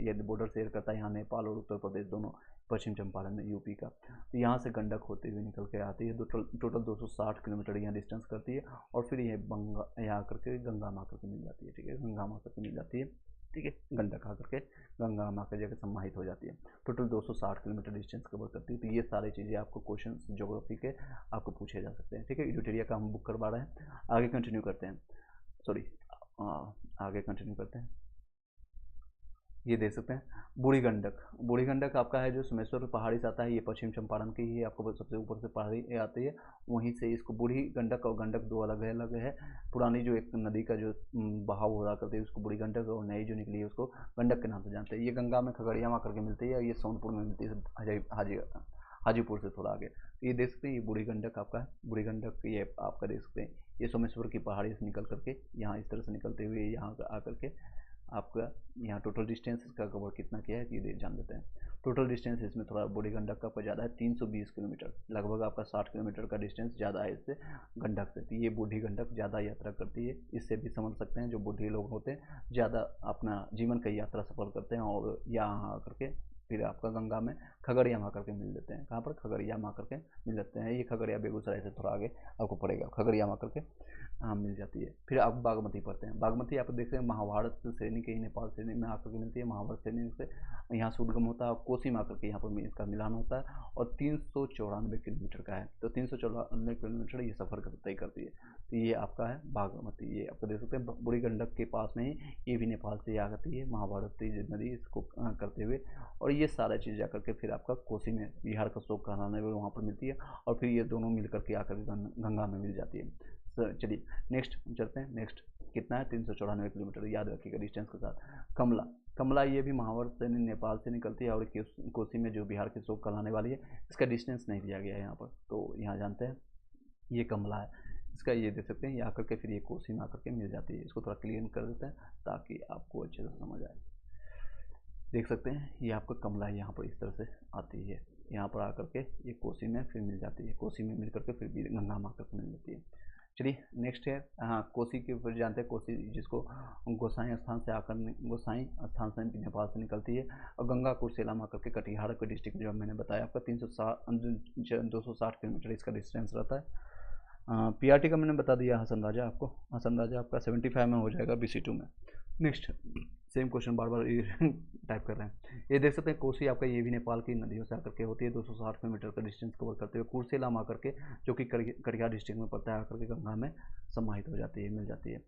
ये बॉर्डर शेयर करता है यहाँ नेपाल और उत्तर प्रदेश दोनों, पश्चिम चंपारण में यूपी का। तो यहाँ से गंडक होते हुए निकल के आती है, टोटल 260 किलोमीटर यहाँ डिस्टेंस करती है और फिर ये यहाँ आकर के गंगा में आकर के मिल जाती है। ठीक है, गंगा में आकर के मिल जाती है। ठीक है, गंडक आकर के गंगा में आकर जगह समाहित हो जाती है। टोटल 260 किलोमीटर डिस्टेंस कवर करती है। तो ये सारी चीज़ें आपको क्वेश्चन ज्योग्राफी के आपको पूछे जा सकते हैं। ठीक है, इडोटेरिया का हम बुक करवा रहे हैं। आगे कंटिन्यू करते हैं, सॉरी आगे कंटिन्यू करते हैं। ये देख सकते हैं बूढ़ी गंडक। बूढ़ी गंडक आपका है जो सोमेश्वर पहाड़ी से आता है, ये पश्चिम चंपारण की ही आपको सबसे ऊपर से पहाड़ी आती है, वहीं से इसको बूढ़ी गंडक और गंडक दो अलग अलग है। पुरानी जो एक नदी का जो बहाव हो रहा करती है उसको बूढ़ी गंडक, और नई जो निकली है उसको गंडक के नाम से जानते हैं। ये गंगा में खगड़िया में आकर के मिलती है और ये सोनपुर में मिलती है, हाजीपुर से थोड़ा आगे। तो ये देख सकते हैं ये बूढ़ी गंडक आपका है। बूढ़ी गंडक ये आपका देख सकते हैं, ये सोमेश्वर की पहाड़ी से निकल करके यहाँ इस तरह से निकलते हुए यहाँ आकर के आपका यहाँ टोटल डिस्टेंस इसका कवर कितना किया है ये जान लेते हैं। टोटल डिस्टेंस इसमें थोड़ा बूढ़ी गंडक का ज़्यादा है, 320 किलोमीटर, लगभग आपका 60 किलोमीटर का डिस्टेंस ज़्यादा है इससे गंडक से। तो ये बूढ़ी गंडक ज़्यादा यात्रा करती है। इससे भी समझ सकते हैं जो बूढ़े लोग होते हैं ज़्यादा अपना जीवन का यात्रा सफल करते हैं और यहाँ आकर के फिर आपका गंगा में खगड़िया में आकर के मिल लेते हैं। कहाँ पर? खगड़िया में आकर के मिल जाते हैं। ये खगड़िया बेगूसराय से थोड़ा आगे आपको पड़ेगा, खगड़िया में आकर के मिल जाती है। फिर आप बागमती पढ़ते हैं। बागमती आप देखते हैं महाभारत श्रेणी के ही नेपाल श्रेणी में आकर के मिलती है। महाभारत श्रेणी से यहाँ से उद्गम होता है और कोसी में आकर के यहाँ पर इसका मिलान होता है और 394 किलोमीटर का है। तो 394 किलोमीटर ये सफ़र तय करती है। तो ये आपका है बागमती। ये आपको देख सकते हैं बूढ़ी गंडक के पास में ही ये भी नेपाल से आती है, महाभारती नदी इसको करते हुए। और ये सारा चीज़ जाकर के फिर आपका कोसी में बिहार का शोक कहलाने में वहाँ पर मिलती है और फिर ये दोनों मिल करके आकर के गंगा में मिल जाती है। चलिए नेक्स्ट चलते हैं। नेक्स्ट कितना है? 394 किलोमीटर, याद रखिएगा डिस्टेंस के साथ। कमला, कमला ये भी महाभारत से नेपाल से निकलती है और कोसी में जो बिहार के शोक कहलाने वाली है, इसका डिस्टेंस नहीं दिया गया है यहाँ पर, तो यहाँ जानते हैं ये कमला है। इसका ये देख सकते हैं ये आकर के फिर ये कोसी में आकर के मिल जाती है। इसको थोड़ा क्लियर कर देते हैं ताकि आपको अच्छे से समझ आए। देख सकते हैं ये आपका कमला यहाँ पर इस तरह से आती है, यहाँ पर आकर के ये कोसी में फिर मिल जाती है, कोसी में मिल करके फिर गंगा में आकर के मिल जाती है। चलिए नेक्स्ट है कोसी के ऊपर जानते हैं। कोसी जिसको गोसाई स्थान से आकर गोसाई स्थान से नेपाल से निकलती है और गंगा कुर्सेला में आकर के कटिहार के डिस्ट्रिक्ट में जो मैंने बताया आपका 260 किलोमीटर इसका डिस्टेंस रहता है। पीआरटी का मैंने बता दिया। हसन राजा आपको, हसन राजा आपका 75 में हो जाएगा BC2 में। नेक्स्ट सेम क्वेश्चन बार बार टाइप कर रहे हैं। ये देख सकते हैं कोसी आपका ये भी नेपाल की नदियों से आकर के होती है, 260 किलोमीटर का डिस्टेंस कवर करते हुए कुर्सेला में आकर के जो कि कटिहार डिस्ट्रिक्ट में पड़ता है आकर के गंगा में समाहित हो जाती है, मिल जाती है।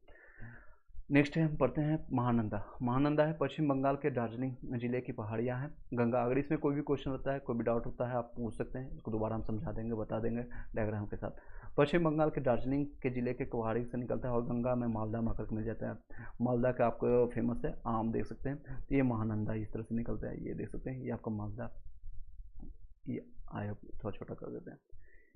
नेक्स्ट है हम पढ़ते हैं महानंदा। महानंदा है पश्चिम बंगाल के दार्जिलिंग जिले की पहाड़ियाँ हैं गंगा। अगर इसमें कोई भी क्वेश्चन होता है, कोई भी डाउट होता है, आप पूछ सकते हैं, इसको दोबारा हम समझा देंगे, बता देंगे डायग्राम के साथ। पश्चिम बंगाल के दार्जिलिंग के जिले के पहाड़ी से निकलता है और गंगा में मालदा में आकर मिल जाता है। मालदा का आपको फेमस है आम, देख सकते हैं। तो ये महानंदा इस तरह से निकलता है, ये देख सकते हैं, ये आपका मालदा, ये आया थोड़ा छोटा कर देते हैं,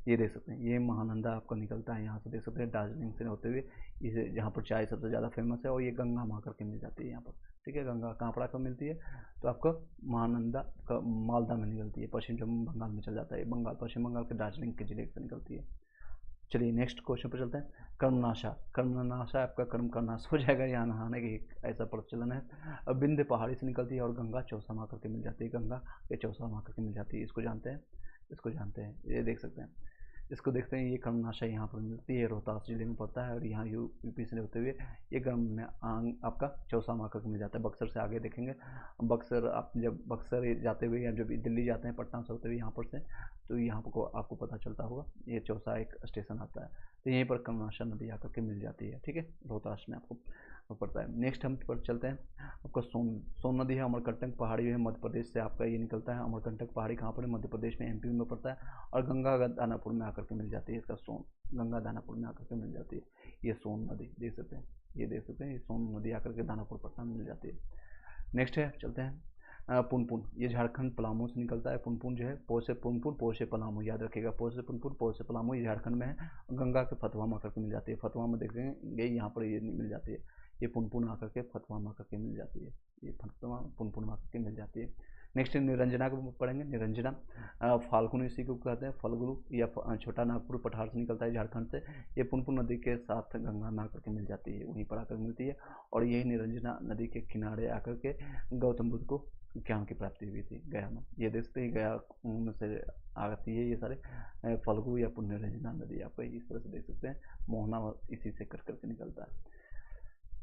ये देख सकते हैं, ये महानंदा आपका निकलता है यहाँ से, देख सकते हैं दार्जिलिंग से होते हुए, इसे जहाँ पर चाय सबसे ज़्यादा फेमस है और ये गंगा में आकर के मिल जाती है यहाँ पर। ठीक है, गंगा कहाँ पर आकर मिलती है? तो आपको महानंदा का मालदा में निकलती है, पश्चिम बंगाल में चल जाता है। बंगाल पश्चिम बंगाल के दार्जिलिंग के जिले से निकलती है। चलिए नेक्स्ट क्वेश्चन पर चलते हैं। कर्मनाशा, कर्मनाशा आपका कर्म का नाश हो जाएगा, यहाँ नहाने की एक ऐसा प्रचलन है। अब विंध्य पहाड़ी से निकलती है और गंगा चौसा में आकर के मिल जाती है, गंगा के चौसा में आकर के मिल जाती है। इसको जानते हैं, इसको जानते हैं, ये देख सकते हैं, इसको देखते हैं। ये कर्मनाशा यहाँ पर मिलती है, रोहतास जिले में पड़ता है और यहाँ यूपी से होते हुए ये गर्म में आपका चौसा में आकर के मिल जाता है। बक्सर से आगे देखेंगे, बक्सर आप जब बक्सर जाते हुए या जब दिल्ली जाते हैं पटना से होते हुए यहाँ पर से, तो यहाँ पर आपको पता चलता होगा ये चौसा एक स्टेशन आता है। तो यहीं पर कर्मनाशा नदी आकर के मिल जाती है। ठीक है, रोहतास में आपको पड़ता है। नेक्स्ट हम पर चलते हैं, आपका सोन नदी है, अमरकंटक पहाड़ी है, मध्य प्रदेश से आपका ये निकलता है। अमरकंटक पहाड़ी कहाँ पर है? मध्य प्रदेश में, MP में पड़ता है और गंगा दानापुर में आकर के मिल जाती है। इसका सोन गंगा दानापुर में आकर के मिल जाती है। ये सोन नदी देख सकते हैं, ये देख सकते हैं, ये सोन नदी आकर के दानापुर पटना में मिल जाती है। नेक्स्ट है चलते हैं पुनपुन, ये झारखंड पलामू से निकलता है। पुनपुन जो है पो से पुनपुन, पो से पलामू, याद रखिएगा, पो से पुनपुन, पो से पलामू, ये झारखंड में है। गंगा के फतवा में आकर के मिल जाती है। फतवा में देखेंगे यहाँ पर ये मिल जाती है, ये पुनपुन आकर के फतवा में आकर के मिल जाती है, ये फतवा पुनपुन में आकर के मिल जाती है। नेक्स्ट निरंजना को पढ़ेंगे। निरंजना फाल्गुन इसी को कहते हैं, फल्गु या छोटा नागपुर पठार से निकलता है झारखंड से, ये पुनपुन नदी के साथ गंगा में आकर के मिल जाती है, वहीं पर आकर मिलती है। और यही निरंजना नदी के किनारे आकर के गौतम बुद्ध को ज्ञान की प्राप्ति हुई थी गया में। ये देखते ही गया से आती है ये सारे फल्गु या निरंजना नदी, आप इस तरह से देख सकते हैं, मोहना इसी से कर करके निकलता है।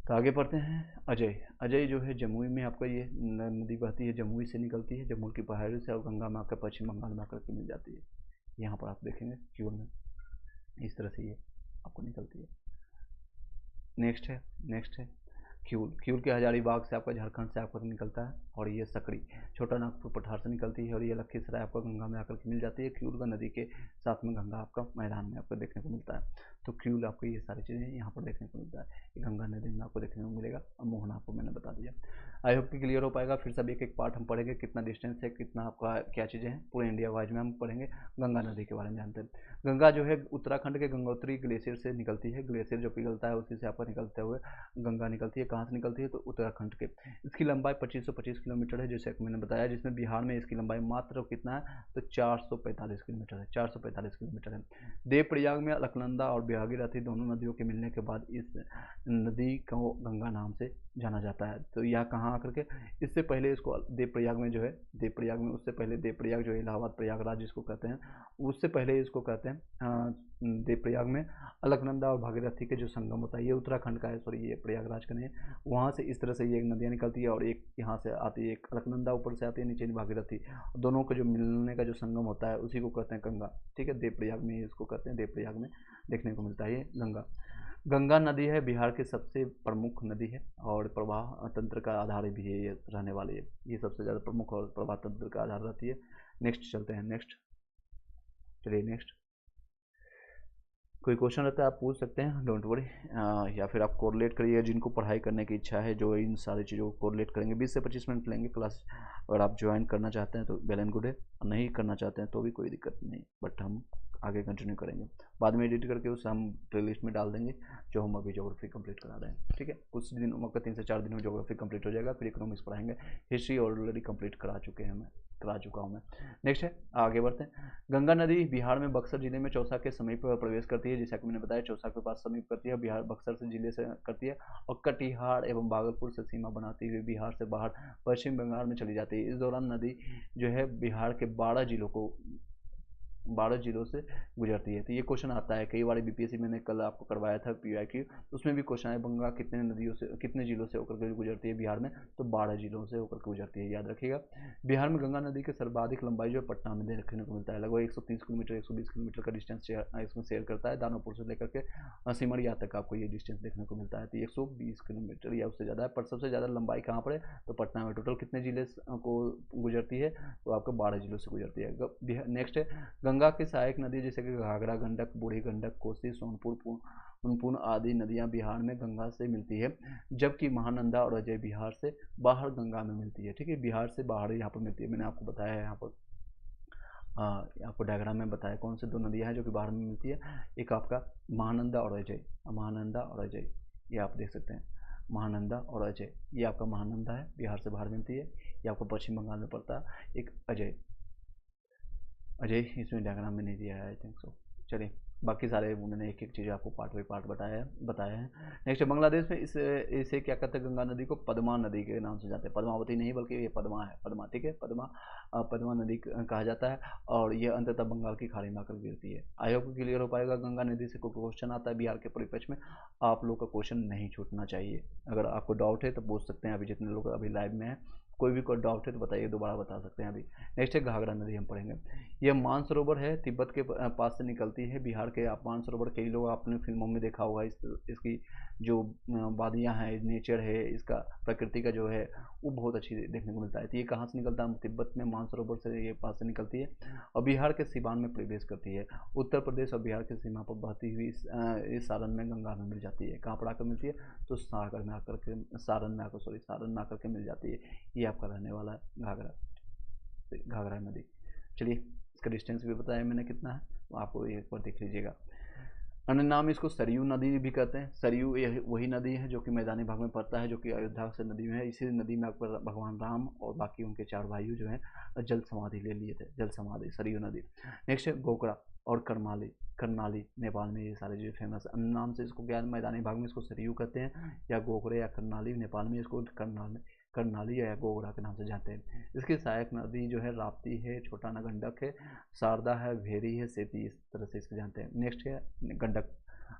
तो आगे पढ़ते हैं अजय। अजय जो है जमुई में आपका ये नदी बहती है, जमुई से निकलती है, जम्मू की पहाड़ी से, और गंगा में आकर पश्चिम बंगाल में आकर के मिल जाती है। यहाँ पर आप देखेंगे क्यों में इस तरह से ये आपको निकलती है। नेक्स्ट है क्यूल। क्यूल के हजारीबाग से आपका झारखंड से आपको निकलता है, और ये सकड़ी छोटा नागपुर पठार से निकलती है, और ये लखीसराय आपका गंगा में आकर के मिल जाती है। क्यूल का नदी के साथ में गंगा आपका मैदान में आपको देखने को मिलता है। तो क्यूल आपको ये सारी चीज़ें यहाँ पर देखने को मिलता है, ये गंगा नदी में आपको देखने को मिलेगा। और मोहना आपको मैंने बता दिया। आई होप कि क्लियर हो पाएगा। फिर सब एक एक पार्ट हम पढ़ेंगे, कितना डिस्टेंस है, कितना आपका क्या चीज़ें हैं, पूरे इंडिया वाइज में हम पढ़ेंगे। गंगा नदी के बारे में जानते हैं। गंगा जो है उत्तराखंड के गंगोत्री ग्लेशियर से निकलती है, ग्लेशियर जो पिघलता है उसी से आपका निकलते हुए गंगा निकलती है। कहाँ से निकलती है? तो उत्तराखंड के। इसकी लंबाई 2525 किलोमीटर है, जैसे मैंने बताया, जिसमें बिहार में इसकी लंबाई मात्र कितना है? तो 445 किलोमीटर है, 445 किलोमीटर है। देवप्रयाग में अलकनंदा और भागीरथी दोनों नदियों के मिलने के बाद इस नदी को गंगा नाम से जाना जाता है। तो यह कहाँ आकर के, इससे पहले इसको देवप्रयाग में जो है, देवप्रयाग में उससे पहले देवप्रयाग जो है इलाहाबाद प्रयागराज जिसको कहते हैं, उससे पहले इसको कहते हैं देवप्रयाग में अलकनंदा और भागीरथी के जो संगम होता है, ये उत्तराखंड का है, सॉरी ये प्रयागराज का नहीं है। वहाँ से इस तरह से ये नदियाँ निकलती है, और एक यहाँ से आती है, एक अलकनंदा ऊपर से आती है, नीचे भागीरथी, दोनों का जो मिलने का जो संगम होता है उसी को कहते हैं गंगा। ठीक है, देवप्रयाग में इसको कहते हैं, देवप्रयाग में देखने को मिलता है ये गंगा। गंगा नदी है बिहार की सबसे प्रमुख नदी है, और प्रवाह तंत्र का आधार भी है, ये रहने वाली है, ये सबसे ज़्यादा प्रमुख और प्रवाह तंत्र का आधार रहती है। नेक्स्ट चलते हैं, नेक्स्ट चलिए नेक्स्ट। कोई क्वेश्चन रहता है आप पूछ सकते हैं, डोंट वरी, या फिर आप कोरिलेट करिए। जिनको पढ़ाई करने की इच्छा है, जो इन सारी चीज़ों को कोरिलेट करेंगे, 20 से 25 मिनट लेंगे क्लास। अगर आप ज्वाइन करना चाहते हैं तो वेल एंड गुड है, नहीं करना चाहते हैं तो भी कोई दिक्कत नहीं, बट हम आगे कंटिन्यू करेंगे। बाद में एडिट करके उसे हम प्ले लिस्ट में डाल देंगे, जो हम अभी ज्योग्राफी कंप्लीट करा रहे हैं। ठीक है, कुछ दिन मौका 3 से 4 दिन में ज्योग्राफी कंप्लीट हो जाएगा, फिर इकोनॉमिक्स पढ़ाएंगे। हिस्ट्री ऑलरेडी कंप्लीट करा चुका हूँ मैं। नेक्स्ट है, आगे बढ़ते हैं। गंगा नदी बिहार में बक्सर जिले में चौसा के समीप प्रवेश करती है, जैसा कि मैंने बताया, चौसा के पास समीप करती है, बिहार बक्सर से जिले से करती है, और कटिहार एवं भागलपुर से सीमा बनाती हुई बिहार से बाहर पश्चिम बंगाल में चली जाती है। इस दौरान नदी जो है बिहार के 12 जिलों से गुजरती है। तो ये क्वेश्चन आता है कई बार बीपीएससी, मैंने कल आपको करवाया था पीआईक्यू, उसमें भी क्वेश्चन है गंगा कितने जिलों से होकर के गुजरती है बिहार में? तो 12 जिलों से होकर के गुजरती है, याद रखिएगा। बिहार में गंगा नदी की सर्वाधिक लंबाई जो है पटना में देखने को मिलता है, लगभग 130 किलोमीटर 120 किलोमीटर का डिस्टेंस इसमें शेयर करता है, दानापुर से लेकर के सिमरिया तक आपको ये डिस्टेंस देखने को मिलता है। तो 120 किलोमीटर या उससे ज़्यादा है, पर सबसे ज़्यादा लंबाई कहाँ पर है? तो पटना में। टोटल कितने जिले को गुजरती है? तो आपको 12 जिलों से गुजरती है। नेक्स्ट है, गंगा की सहायक नदी जैसे कि घाघरा, गंडक, बूढ़ी गंडक, कोसी, सोनपुर, पुनपुन आदि नदियां बिहार में गंगा से मिलती है, जबकि महानंदा और अजय बिहार से बाहर गंगा में मिलती है। ठीक है, बिहार से बाहर यहाँ पर मिलती है, मैंने आपको बताया है यहाँ पर, आपको डायग्राम में बताया कौन से दो नदियां हैं जो कि बाहर में मिलती है। एक आपका महानंदा और अजय, ये आप देख सकते हैं, महानंदा और अजय, ये आपका महानंदा है, बिहार से बाहर मिलती है, ये आपको पश्चिम बंगाल में पड़ता है। एक अजय इसमें डायग्राम में नहीं दिया है, आई थिंक सो। चलिए, बाकी सारे मैंने एक एक चीज़ आपको पार्ट बाई पार्ट बताया है। नेक्स्ट, बांग्लादेश में इसे क्या कहते हैं? गंगा नदी को पद्मा नदी के नाम से जाते हैं, पद्मावती नहीं बल्कि ये पद्मा है, पद्मा। ठीक है, पद्मा नदी कहा जाता है, और ये अंततः बंगाल की खाड़ी में आकर गिरती है। आई होप क्लियर हो पाएगा। गंगा नदी से कोई क्वेश्चन आता है बिहार के परिप्रेक्ष्य में, आप लोग का क्वेश्चन नहीं छूटना चाहिए। अगर आपको डाउट है तो पूछ सकते हैं, अभी जितने लोग अभी लाइव में हैं, कोई भी कोई डाउट है तो बताइए, दोबारा बता सकते हैं अभी। नेक्स्ट है घाघरा नदी, हम पढ़ेंगे। यह मानसरोवर है, तिब्बत के पास से निकलती है बिहार के। आप मानसरोवर कई लोग आपने फिल्मों में देखा होगा, इसकी जो वादियाँ हैं, नेचर है, इसका प्रकृति का जो है वो बहुत अच्छी देखने को मिलता है। तो ये कहाँ से निकलता है? तिब्बत में मानसरोवर से ये पास से निकलती है, और बिहार के सिवान में प्रवेश करती है। उत्तर प्रदेश और बिहार की सीमा पर बहती हुई इस सारण में गंगा में मिल जाती है। कहाँ पर आकर मिलती है? तो सारण में आकर के मिल जाती है। ये आपका रहने वाला है घाघरा नदी। चलिए, इसका डिस्टेंस भी बताया मैंने कितना है, तो आपको एक बार देख लीजिएगा। अन्य नाम इसको सरयू नदी भी कहते हैं। सरयू यह वही नदी है जो कि मैदानी भाग में पड़ता है, जो कि अयोध्या से नदी में है। इसी नदी में अकबर भगवान राम और बाकी उनके 4 भाइयों जो हैं जल समाधि ले लिए थे, जल समाधि सरयू नदी। नेक्स्ट है गोकरा और करमाली, करनाली नेपाल में, ये सारे जो फेमस अन्य नाम से इसको क्या मैदानी भाग में इसको सरयू कहते हैं, या गोकरे या करनाली, नेपाल में इसको करनाली या गोगरा के नाम से जानते हैं। इसकी सहायक नदी जो है राप्ती है, छोटा ना गंडक है, शारदा है, भेरी है, सेती, इस तरह से इसको जानते हैं। नेक्स्ट है गंडक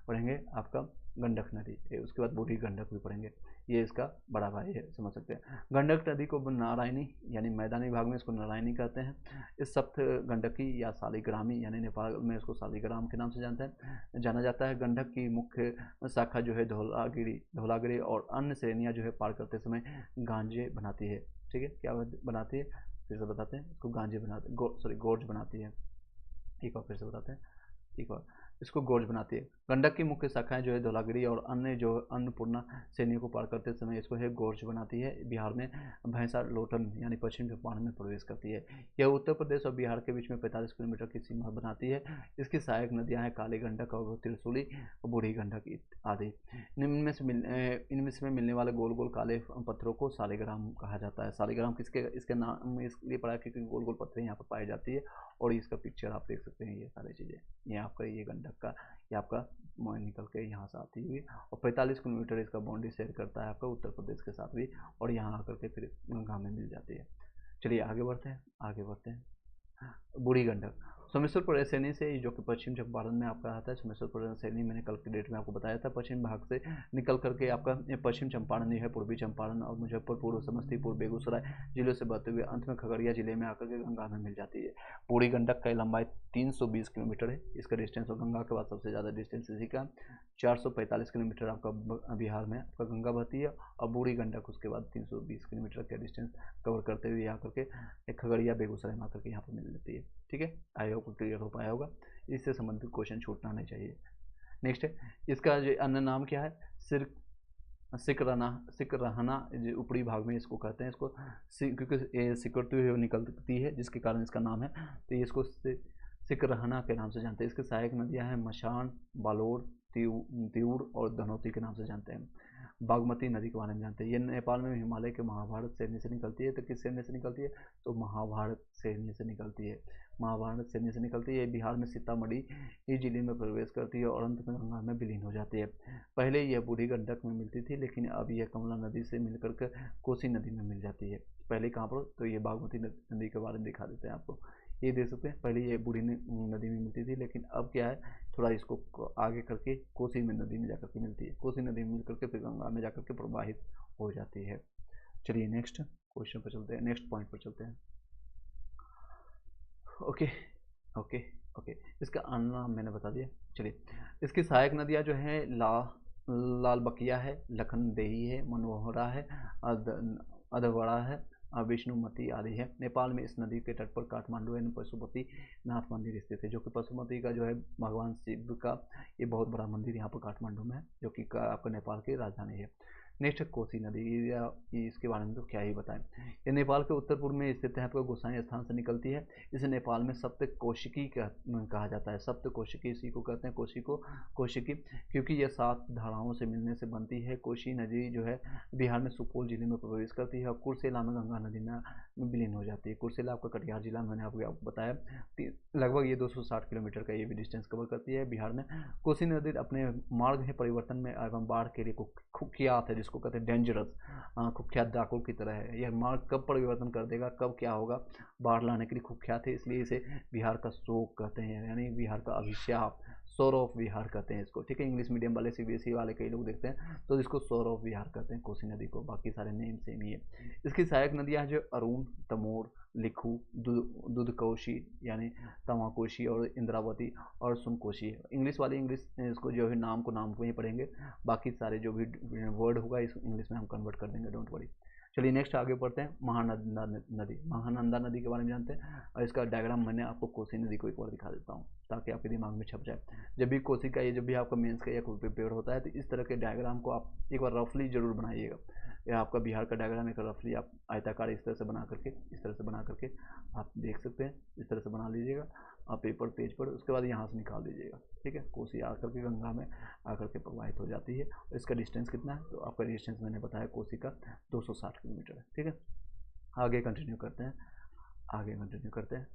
पढ़ेंगे आपका, गंडक नदी, उसके बाद बूढ़ी गंडक भी पढ़ेंगे, ये इसका बड़ा भाई है, समझ सकते हैं। गंडक नदी को नारायणी यानी मैदानी भाग में इसको नारायणी कहते हैं। इस सप्त गंडकी या शालिग्रामी यानी नेपाल में इसको शालिग्राम के नाम से जाना जाता है। गंडक की मुख्य शाखा जो है धौलागिरी और अन्य श्रेणियाँ जो है पार करते समय गांजे बनाती है। ठीक है, क्या बनाती है फिर से बताते हैं, इसको गांजे बनाते गोर्ज बनाती है। एक बार फिर से बताते हैं, एक बार इसको गोर्ज बनाती है। गंडक की मुख्य शाखाएं जो है धौलागिरी और अन्य जो अन्नपूर्णा श्रेणियों को पार करते समय इसको है गोर्ज बनाती है। बिहार में भैंसा लोटन यानी पश्चिम चंपारण में प्रवेश करती है। यह उत्तर प्रदेश और बिहार के बीच में 45 किलोमीटर की सीमा बनाती है। इसकी सहायक नदियां हैं काली गंडक और त्रिशूली और बूढ़ी गंडक आदि। इनमें से मिलने वाले गोल गोल काले पत्थरों को शालिग्राम कहा जाता है। शालिग्राम इसके नाम इसलिए पड़ा क्योंकि गोल गोल पत्थर यहाँ पर पाई जाती है, और इसका पिक्चर आप देख सकते हैं। ये सारी चीज़ें ये आपका ये गंडक का ये आपका निकल के यहाँ से आती हुई, और 45 किलोमीटर इसका बाउंड्री शेयर करता है आपका उत्तर प्रदेश के साथ भी, और यहाँ आकर के फिर गंगा में मिल जाती है। चलिए आगे बढ़ते हैं। बूढ़ी गंडक सोमेश्वरपुर श्रेणी से, जो कि पश्चिम चंपारण में आपका आता है। सोमेश्वरपुर श्रेणी मैंने कल की डेट में आपको बताया था, पश्चिम भाग से निकल करके आपका पश्चिम चंपारण है, पूर्वी चंपारण और मुजफ्फरपुर, समस्तीपुर, बेगूसराय जिलों से बहते हुए अंत में खगड़िया जिले में आकर के गंगा में मिल जाती है। बूढ़ी गंडक का लंबाई 320 किलोमीटर है इसका डिस्टेंस, और गंगा के बाद सबसे ज़्यादा डिस्टेंस इसी का 445 किलोमीटर आपका बिहार में आपका गंगा बहती है, और बूढ़ी गंडक उसके बाद 320 किलोमीटर का डिस्टेंस कवर करते हुए यहाँ करके खगड़िया बेगूसराय में आकर के यहाँ पर मिल जाती है। ठीक है, आई होप क्लियर हो पाया होगा, इससे संबंधित क्वेश्चन छूटना नहीं चाहिए। नेक्स्ट है इसका जो अन्य नाम क्या है, सिकरहना ऊपरी भाग में इसको कहते हैं, इसको क्योंकि सिकुड़ती हुई निकलती है जिसके कारण इसका नाम है, तो ये इसको सिकरहना के नाम से जानते हैं। इसके सहायक नदियां हैं मशान, बालोर, तिउड़ और धनौती के नाम से जानते हैं। बागमती नदी के बारे में जानते हैं। ये नेपाल में हिमालय के महाभारत श्रेणी से निकलती है। तो किस श्रेणी से निकलती है, तो महाभारत श्रेणी से निकलती है, महाभारत श्रेणी से निकलती है। बिहार में सीतामढ़ी जिले में प्रवेश करती है और अंत में गंगा में विलीन हो जाती है। पहले यह बूढ़ी गंडक में मिलती थी, लेकिन अब यह कमला नदी से मिलकर के कोसी नदी में मिल जाती है। पहले कहाँ पर, तो ये बागमती नदी के बारे में दिखा देते हैं आपको, ये देख सकते हैं। पहले ये बूढ़ी नदी में मिलती थी, लेकिन अब क्या है, थोड़ा इसको आगे करके कोसी में नदी में जाकर के मिलती है, कोसी नदी में मिल करके फिर गंगा में जाकर के प्रवाहित हो जाती है। चलिए नेक्स्ट क्वेश्चन पर चलते हैं, नेक्स्ट पॉइंट पर चलते हैं। ओके ओके ओके, इसका नाम मैंने बता दिया। चलिए इसकी सहायक नदियाँ जो हैं लाल बकिया है, लखनदेही है, मनोहरा है, अधवाड़ा है, विष्णुमती आदि है। नेपाल में इस नदी के तट पर काठमांडू एवं पशुपति नाथ मंदिर स्थित है, जो कि पशुपति का जो है भगवान शिव का ये बहुत बड़ा मंदिर यहाँ पर काठमांडू में है, जो कि आपका नेपाल की राजधानी है। नेक्स्ट कोसी नदी, या इसके बारे में तो क्या ही बताएं। ये नेपाल के उत्तर पूर्व में स्थित है, आपका गोसाई स्थान से निकलती है। इसे नेपाल में सप्तकोशिकी कहा जाता है। सप्तकोशिकी इसी को कहते हैं, कोशिकी, क्योंकि यह 7 धाराओं से मिलने से बनती है। कोशी नदी जो है बिहार में सुपौल जिले में प्रवेश करती है और कुर्सेला में गंगा नदी में विलीन हो जाती है। कुर्सेला आपका कटिहार जिला में मैंने आपको बताया, लगभग ये 260 किलोमीटर का ये भी डिस्टेंस कवर करती है बिहार में। कोसी नदी अपने मार्ग परिवर्तन में एवं बाढ़ के लिए कुख्यात है, जिसको कहते हैं डेंजरस, कुख्यात डाकू की तरह है। यह मार्ग कब परिवर्तन कर देगा, कब क्या होगा, बाढ़ लाने के लिए कुख्यात है, इसलिए इसे बिहार का शोक कहते हैं, यानी बिहार का अभिशाप, सोर ऑफ बिहार कहते हैं इसको। ठीक है, इंग्लिश मीडियम वाले सीबीएसई वाले कई लोग देखते हैं तो इसको सोर ऑफ बिहार कहते हैं कोसी नदी को, बाकी सारे नेम सेम ही है। इसकी सहायक नदियाँ जो अरुण, तमोर, लिखू, दुधकोशी यानी तमाकोशी और इंद्रावती और सुनकोशी है। इंग्लिश वाले इसको जो है नाम को ही पढ़ेंगे, बाकी सारे जो भी वर्ड होगा इस इंग्लिश में हम कन्वर्ट कर देंगे, डोंट वरी। चलिए नेक्स्ट आगे बढ़ते हैं। महानंदा नदी के बारे में जानते हैं, और इसका डायग्राम मैंने आपको कोसी नदी को एक बार दिखा देता हूँ ताकि आपके दिमाग में छप जाए। जब भी कोसी का जब भी आपका मेंस का या कोई पेपर होता है तो इस तरह के डायग्राम को आप एक बार रफली जरूर बनाइएगा। यह आपका बिहार का डायग्राम एक रफली आप आयताकार इस तरह से बना करके आप देख सकते हैं। इस तरह से बना लीजिएगा आप पेपर पेज पर, उसके बाद यहाँ से निकाल दीजिएगा। ठीक है, कोसी आकर के गंगा में आकर के प्रवाहित हो जाती है। इसका डिस्टेंस कितना है, तो आपका डिस्टेंस मैंने बताया कोसी का 260 किलोमीटर है। ठीक है, आगे कंटिन्यू करते हैं।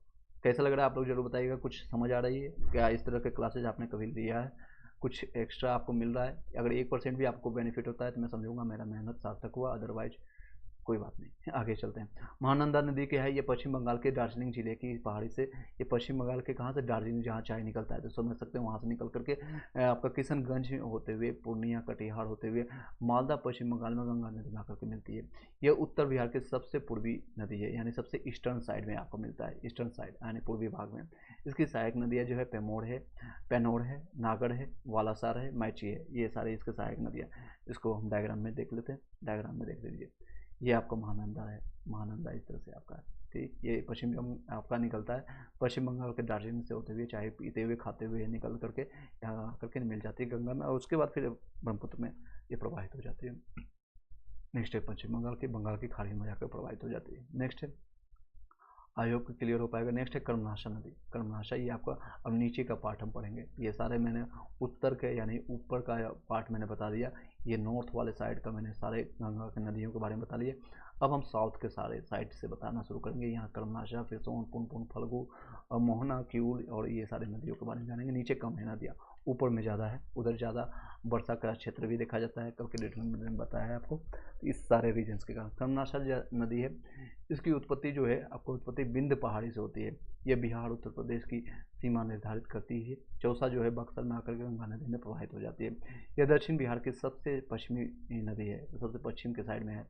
कैसा लग रहा है आप लोग जरूर बताइएगा। कुछ समझ आ रही है क्या? इस तरह के क्लासेज आपने कभी लिया है? कुछ एक्स्ट्रा आपको मिल रहा है? अगर 1% भी आपको बेनिफिट होता है तो मैं समझूंगा मेरा मेहनत सार्थक हुआ, अदरवाइज कोई बात नहीं। आगे चलते हैं। महानंदा नदी के है, ये पश्चिम बंगाल के दार्जिलिंग जिले की पहाड़ी से, ये पश्चिम बंगाल के कहाँ से, दार्जिलिंग जहाँ चाय निकलता है तो समझ सकते हैं, वहाँ से निकल करके आपका किशनगंज होते हुए पूर्णिया कटिहार होते हुए मालदा पश्चिम बंगाल में गंगा नदी में आकर के मिलती है। यह उत्तर बिहार के सबसे पूर्वी नदी है, यानी सबसे ईस्टर्न साइड में आपको मिलता है, ईस्टर्न साइड यानी पूर्वी भाग में। इसकी सहायक नदियाँ जो है पेनोर है, नागड़ है, वालासार है, मैची है, ये सारी इसके सहायक नदियाँ। इसको हम डायग्राम में देख लेते हैं। डायग्राम में देख लीजिए, ये आपका महानंदा है। महानंदा इस तरह से आपका है। ठीक, ये पश्चिम आपका निकलता है पश्चिम बंगाल के दार्जिलिंग से होते हुए, चाय पीते हुए खाते हुए निकल करके यहाँ आकर के मिल जाती है गंगा में, और उसके बाद फिर ब्रह्मपुत्र में ये प्रवाहित हो जाती है। नेक्स्ट है पश्चिम बंगाल की खाड़ी में जाकर प्रवाहित हो जाती है। नेक्स्ट है, आयोग को क्लियर हो पाएगा। नेक्स्ट है कर्मनाशा नदी। कर्मनाशा ये आपका अब नीचे का पार्ट हम पढ़ेंगे। ये सारे मैंने उत्तर के यानी ऊपर का पार्ट मैंने बता दिया, ये नॉर्थ वाले साइड का मैंने सारे गंगा के नदियों के बारे में बता दिए। अब हम साउथ के सारे साइड से बताना शुरू करेंगे। यहाँ कर्मनाशा, फिर सोन, पुनपुन, फल्गु, मोहना, क्यूल और ये सारे नदियों के बारे में जानेंगे। नीचे कम है नदियाँ, ऊपर में ज़्यादा है, उधर ज़्यादा वर्षा का क्षेत्र भी देखा जाता है। कल के डेट में मैंने बताया है आपको इस सारे रीजन्स के कारण। कर्मनाशा नदी है, इसकी उत्पत्ति जो है आपको उत्पत्ति विंध्य पहाड़ी से होती है। यह बिहार उत्तर प्रदेश की सीमा निर्धारित करती है। चौसा जो है बक्सर में आकर के गंगा नदी में प्रवाहित हो जाती है। यह दक्षिण बिहार की सबसे पश्चिमी नदी है, सबसे पश्चिम के साइड में है।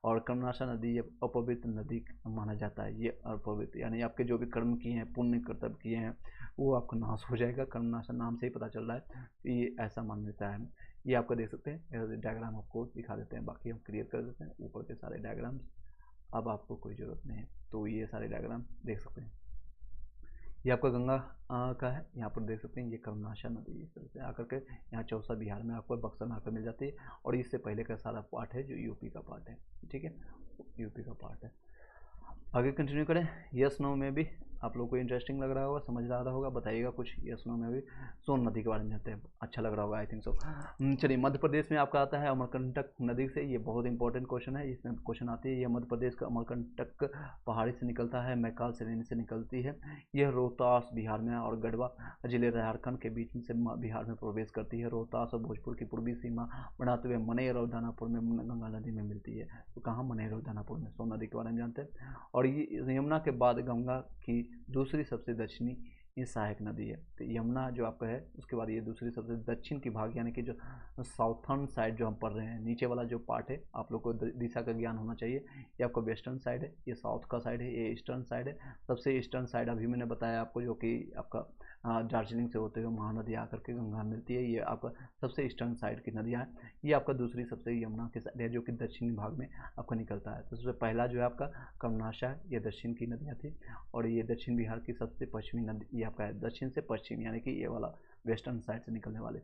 और कर्मनाशा नदी ये अपवित्र नदी माना जाता है। ये अपवित्र यानी आपके जो भी कर्म किए हैं, पुण्य कर्तव्य किए हैं, वो आपका नाश हो जाएगा। कर्मनाशा नाम से ही पता चल रहा है, ये ऐसा मान्यता है। ये आपको देख सकते हैं, डायग्राम आपको दिखा देते हैं, बाकी हम क्लियर कर देते हैं ऊपर के सारे डायग्राम्स। अब आपको कोई ज़रूरत नहीं है, तो ये सारे डायग्राम देख सकते हैं। ये आपका गंगा का है, यहाँ पर देख सकते हैं। ये कर्मनाशा नदी इस तरह से आकर के यहाँ चौसा बिहार में आपको बक्सर में आकर मिल जाती है। और इससे पहले का सारा पार्ट है जो यूपी का पार्ट है। ठीक है, यूपी का पार्ट है। आगे कंटिन्यू करें। यस नो में भी आप लोग को इंटरेस्टिंग लग रहा होगा, समझ आ रहा होगा, बताइएगा कुछ। यस नो में भी सोन नदी के बारे में जानते हैं, अच्छा लग रहा होगा, आई थिंक सो। चलिए, मध्य प्रदेश में आपका आता है अमरकंटक नदी से। ये बहुत इंपॉर्टेंट क्वेश्चन है, इसमें क्वेश्चन आती है। यह मध्य प्रदेश का अमरकंटक पहाड़ी से निकलता है, मैकाल श्रेणी से निकलती है। यह रोहतास बिहार में और गढ़वा जिले झारखंड के बीच में से बिहार में प्रवेश करती है। रोहतास और भोजपुर की पूर्वी सीमा बनाते हुए मनेर और दानापुर में गंगा नदी में मिलती है। तो कहाँ, मनेर और दानापुर में। सोन नदी के बारे में जानते हैं। और ये यमुना के बाद गंगा की दूसरी सबसे दक्षिणी ये सहायक नदी है। तो यमुना जो आपका है उसके बाद ये दूसरी सबसे दक्षिण की भाग, यानी कि जो साउथर्न साइड जो हम पढ़ रहे हैं, नीचे वाला जो पार्ट है, आप लोग को दिशा का ज्ञान होना चाहिए। ये आपका वेस्टर्न साइड है, ये साउथ का साइड है, ये ईस्टर्न साइड है। सबसे ईस्टर्न साइड अभी मैंने बताया आपको, जो कि आपका दार्जिलिंग से होते हुए महानदी आकर के गंगा मिलती है। ये आपका सबसे ईस्टर्न साइड की नदियाँ हैं। ये आपका दूसरी सबसे यमुना के साइड है, जो कि दक्षिणी भाग में आपका निकलता है। तो सबसे पहला जो है आपका कर्मनाशा है, ये दक्षिण की नदियाँ थी। और ये दक्षिण बिहार की सबसे पश्चिमी नदी, ये आपका है दक्षिण से पश्चिम, यानी कि ये वाला वेस्टर्न साइड से निकलने वाले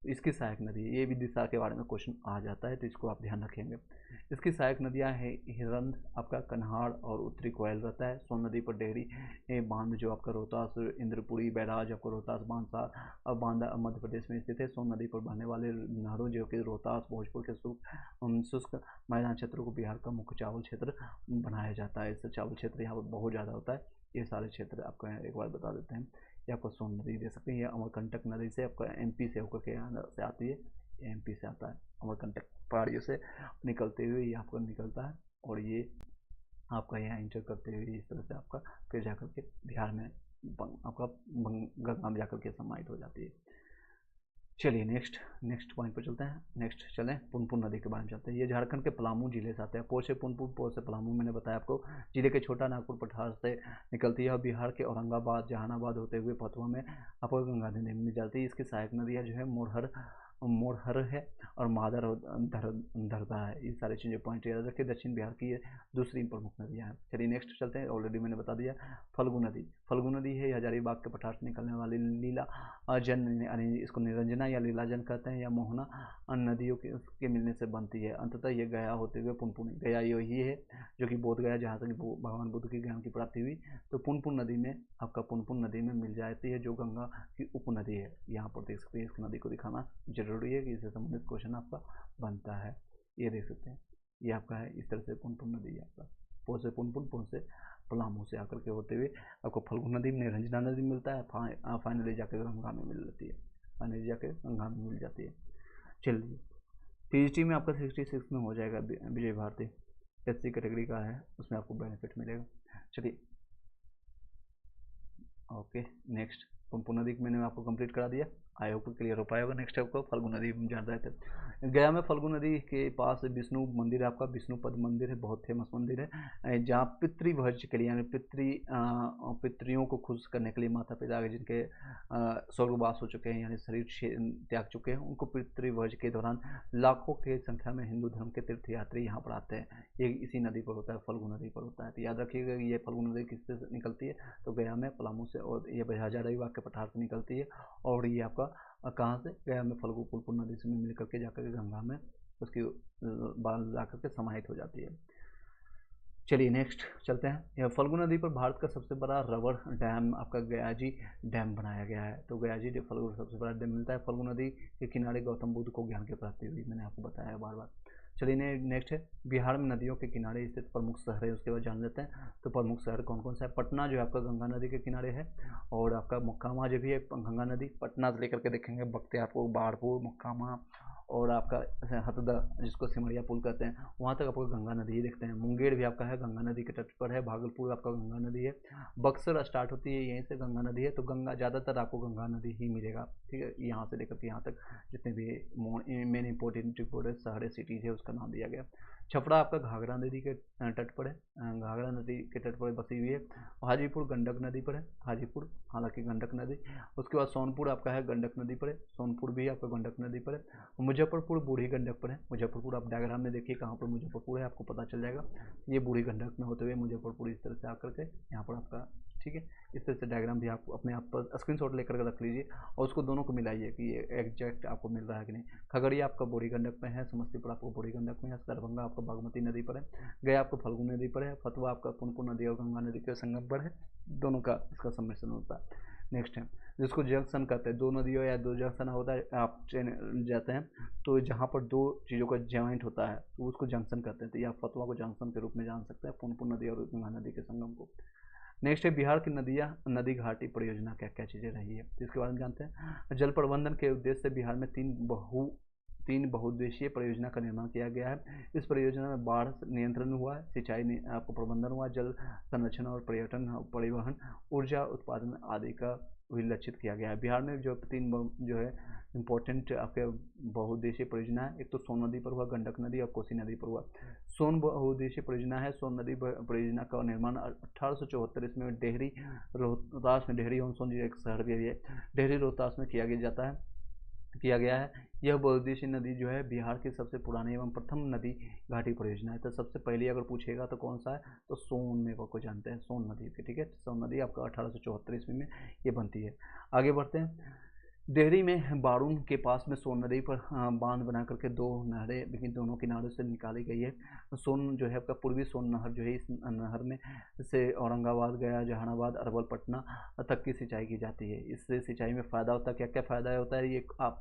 इसकी सहायक नदी है। ये भी दिशा के बारे में क्वेश्चन आ जाता है, तो इसको आप ध्यान रखेंगे। इसकी सहायक नदियाँ हैं हिरंद, आपका कन्हाड़ और उत्तरी कोयल रहता है। सोन नदी पर डेहरी बांध जो आपका रोहतास इंद्रपुरी बैराज आपको रोहतास बांध मध्य प्रदेश में स्थित है। सोन नदी पर बहने वाले नहरों जो कि रोहतास भोजपुर के शुष्क मैदान क्षेत्रों को बिहार का मुख्य चावल क्षेत्र बनाया जाता है। इससे चावल क्षेत्र यहाँ पर बहुत ज़्यादा होता है। ये सारे क्षेत्र आपको एक बार बता देते हैं। ये आपको सोन नदी दे सकते हैं। ये अमरकंटक नदी से आपका एमपी से होकर के यहाँ से आती है, ये एमपी से आता है। अमरकंटक पहाड़ियों से निकलते हुए ये आपको निकलता है, और ये आपका यहाँ इंटर करते हुए इस तरह से आपका फिर जाकर के बिहार में आपका गंगा में जाकर के समाहित हो जाती है। चलिए नेक्स्ट पॉइंट पर चलते हैं। नेक्स्ट चलें, पुनपुन नदी के बारे में चलते हैं। ये झारखंड के पलामू जिले से आते हैं। पोर से पुनपुन, पोर से पलामू, मैंने बताया आपको। जिले के छोटा नागपुर पठार से निकलती है और बिहार के औरंगाबाद जहानाबाद होते हुए पथुआ में आपको गंगा नदी में मिल जाती है। इसकी सहायक नदियाँ जो है मोरहर, मोरहर है और मादर और धरदा है। ये सारी चीज़ें पॉइंट याद रखिए। दक्षिण बिहार की ये दूसरी प्रमुख नदियाँ हैं। चलिए नेक्स्ट चलते हैं, ऑलरेडी मैंने बता दिया। फल्गु नदी, फल्गु नदी है हजारीबाग के पठार से निकलने वाली लीला जन, यानी इसको निरंजना या लीलाजन कहते हैं, या मोहना नदियों के मिलने से बनती है। अंततः ये गया होते हुए पुनपुन, गया यही है जो कि बोध गया, जहाँ से भगवान बुद्ध की ज्ञान की प्राप्ति हुई, तो पुनपुन नदी में आपका पुनपुन नदी में मिल जाती है, जो गंगा की उपनदी है। यहाँ पर देख सकते हैं, इस नदी को दिखाना जरूरी है कि इससे संबंधित क्वेश्चन आपका बनता है। ये देख सकते हैं, ये आपका है, इस तरह से पुनपुन नदी है आपका, पो से पुनपुन, पुन से पलामू से आकर के होते हुए आपको फल्गु नदी में निरंजना नदी मिलता है, फाइनली जाकर गंगा में मिल जाती है, फाइनली जाकर गंगा में मिल जाती है। चलिए पीएचडी में आपका 66 में हो जाएगा, विजय भारती एससी कैटेगरी का है, उसमें आपको बेनिफिट मिलेगा। चलिए ओके नेक्स्ट, पुनपुन नदी मैंने आपको कंप्लीट करा दिया, आई होप क्लियर हो पाएगा। नेक्स्ट आपको फल्गु नदी जान रहे थे। गया में फल्गु नदी के पास विष्णु मंदिर है आपका, विष्णु पद मंदिर है, बहुत फेमस मंदिर है, जहाँ पितृभोज के लिए, यानी पितरियों को खुश करने के लिए, माता पिता जिनके स्वर्गवास हो चुके हैं, यानी शरीर त्याग चुके हैं, उनको पितृभोज के दौरान लाखों की संख्या में हिंदू धर्म के तीर्थयात्री यहाँ पर आते हैं। ये इसी नदी पर होता है, फल्गु नदी पर होता है। तो याद रखिएगा ये फल्गु नदी किससे निकलती है, तो गया में पलामू से, और ये हजारीबाग के पठार से निकलती है, और ये आपका कहाँ से, गया में फल्गु पुनपुन नदी से मिल करके जाकर के गंगा में उसकी बाल जाकर के समाहित हो जाती है। चलिए नेक्स्ट चलते हैं। यह फल्गु नदी पर भारत का सबसे बड़ा रबर डैम आपका गयाजी डैम बनाया गया है। तो गयाजी फल्गु सबसे बड़ा डैम मिलता है। फल्गु नदी के किनारे गौतम बुद्ध को ज्ञान की प्राप्ति हुई, मैंने आपको बताया बार बार। चलिए नेक्स्ट है, बिहार में नदियों के किनारे स्थित प्रमुख शहर है, उसके बाद जान लेते हैं। तो प्रमुख शहर कौन कौन सा है, पटना जो है आपका गंगा नदी के किनारे है, और आपका मोकामा जो भी है गंगा नदी, पटना से लेकर के देखेंगे बख्तियारपुर, बाढ़पुर, मोकामा, और आपका हथदा जिसको सिमरिया पुल कहते हैं, वहाँ तक आपको गंगा नदी ही देखते हैं। मुंगेर भी आपका है, गंगा नदी के तट पर है। भागलपुर आपका गंगा नदी है। बक्सर स्टार्ट होती है यहीं से गंगा नदी है, तो गंगा ज़्यादातर आपको गंगा नदी ही मिलेगा, ठीक है। यहाँ से लेकर के यहाँ तक जितने भी मेन इंपॉर्टेंट शहर सिटीज़ है उसका नाम दिया गया। छपरा आपका घाघरा नदी के तट पर है, घाघरा नदी के तट पर बसी हुई है। हाजीपुर गंडक नदी पर है, हाजीपुर हालांकि गंडक नदी। उसके बाद सोनपुर आपका है, गंडक नदी पर है, सोनपुर भी आपका गंडक नदी पर है। मुजफ्फरपुर बूढ़ी गंडक पर है, मुजफ्फरपुर आप डायग्राम में देखिए कहाँ पर मुजफ्फरपुर है, आपको पता चल जाएगा। ये बूढ़ी गंडक में होते हुए मुजफ्फरपुर इस तरह से आकर के यहाँ पर आपका, ठीक है। इस तरह से डायग्राम भी आप अपने आप पर स्क्रीनशॉट लेकर के रख लीजिए, और उसको दोनों को मिलाइए कि ये एग्जैक्ट आपको मिल रहा है कि नहीं। खगड़िया आपका बूढ़ी गंडक में है, समस्तीपुर आपको बूढ़ी गंडक में है, दरभंगा आपका बागमती नदी पर है, गया आपका फल्गु नदी पर है, फतुहा आपका पुनपुन नदी और गंगा नदी के संगम पर है, दोनों का इसका सम्मिश्रण होता है। नेक्स्ट है जिसको जंक्शन कहते हैं, दो नदियों या दो जंक्शन होता है, आप ट्रेन जाते हैं तो जहाँ पर दो चीज़ों का जॉइंट होता है तो उसको जंक्शन कहते हैं। तो या फतुहा को जंक्शन के रूप में जान सकते हैं, पुनपुन नदी और गंगा नदी के संगम को। नेक्स्ट है बिहार की नदियाँ, नदी घाटी परियोजना क्या क्या चीज़ें रही है, तो इसके बारे में जानते हैं। जल प्रबंधन के उद्देश्य से बिहार में तीन बहुउद्देशीय परियोजना का निर्माण किया गया है। इस परियोजना में बाढ़ नियंत्रण हुआ है, सिंचाई आपको प्रबंधन हुआ, जल संरक्षण और पर्यटन, परिवहन, ऊर्जा उत्पादन आदि का भी लक्षित किया गया है। बिहार में जो तीन जो है इम्पोर्टेंट आपके बहुउद्देशीय परियोजना है, एक तो सोन नदी पर हुआ, गंडक नदी और कोसी नदी पर हुआ। सोन बहुउद्देशीय परियोजना है। सोन नदी परियोजना का निर्माण 1874 इसमें डेहरी रोहतास में, डेहरी ऑन सोन एक शहर भी है, डेहरी रोहतास में किया गया है। यह बहुउद्देशीय नदी जो है बिहार की सबसे पुरानी एवं प्रथम नदी घाटी परियोजना है। तो सबसे पहले अगर पूछेगा तो कौन सा है, तो सोन में को जानते हैं, सोन नदी के, ठीक है। सोन नदी आपका 1874 ईस्वी में ये बनती है। आगे बढ़ते हैं। डेहरी में बारून के पास में सोन नदी पर बांध बना करके दो नहरें लेकिन दोनों किनारों से निकाली गई है। सोन जो है आपका पूर्वी सोन नहर जो है, इस नहर में से औरंगाबाद, गया, जहानाबाद, अरवल, पटना तक की सिंचाई की जाती है। इससे सिंचाई में फ़ायदा होता है, क्या क्या फ़ायदा होता है, ये आप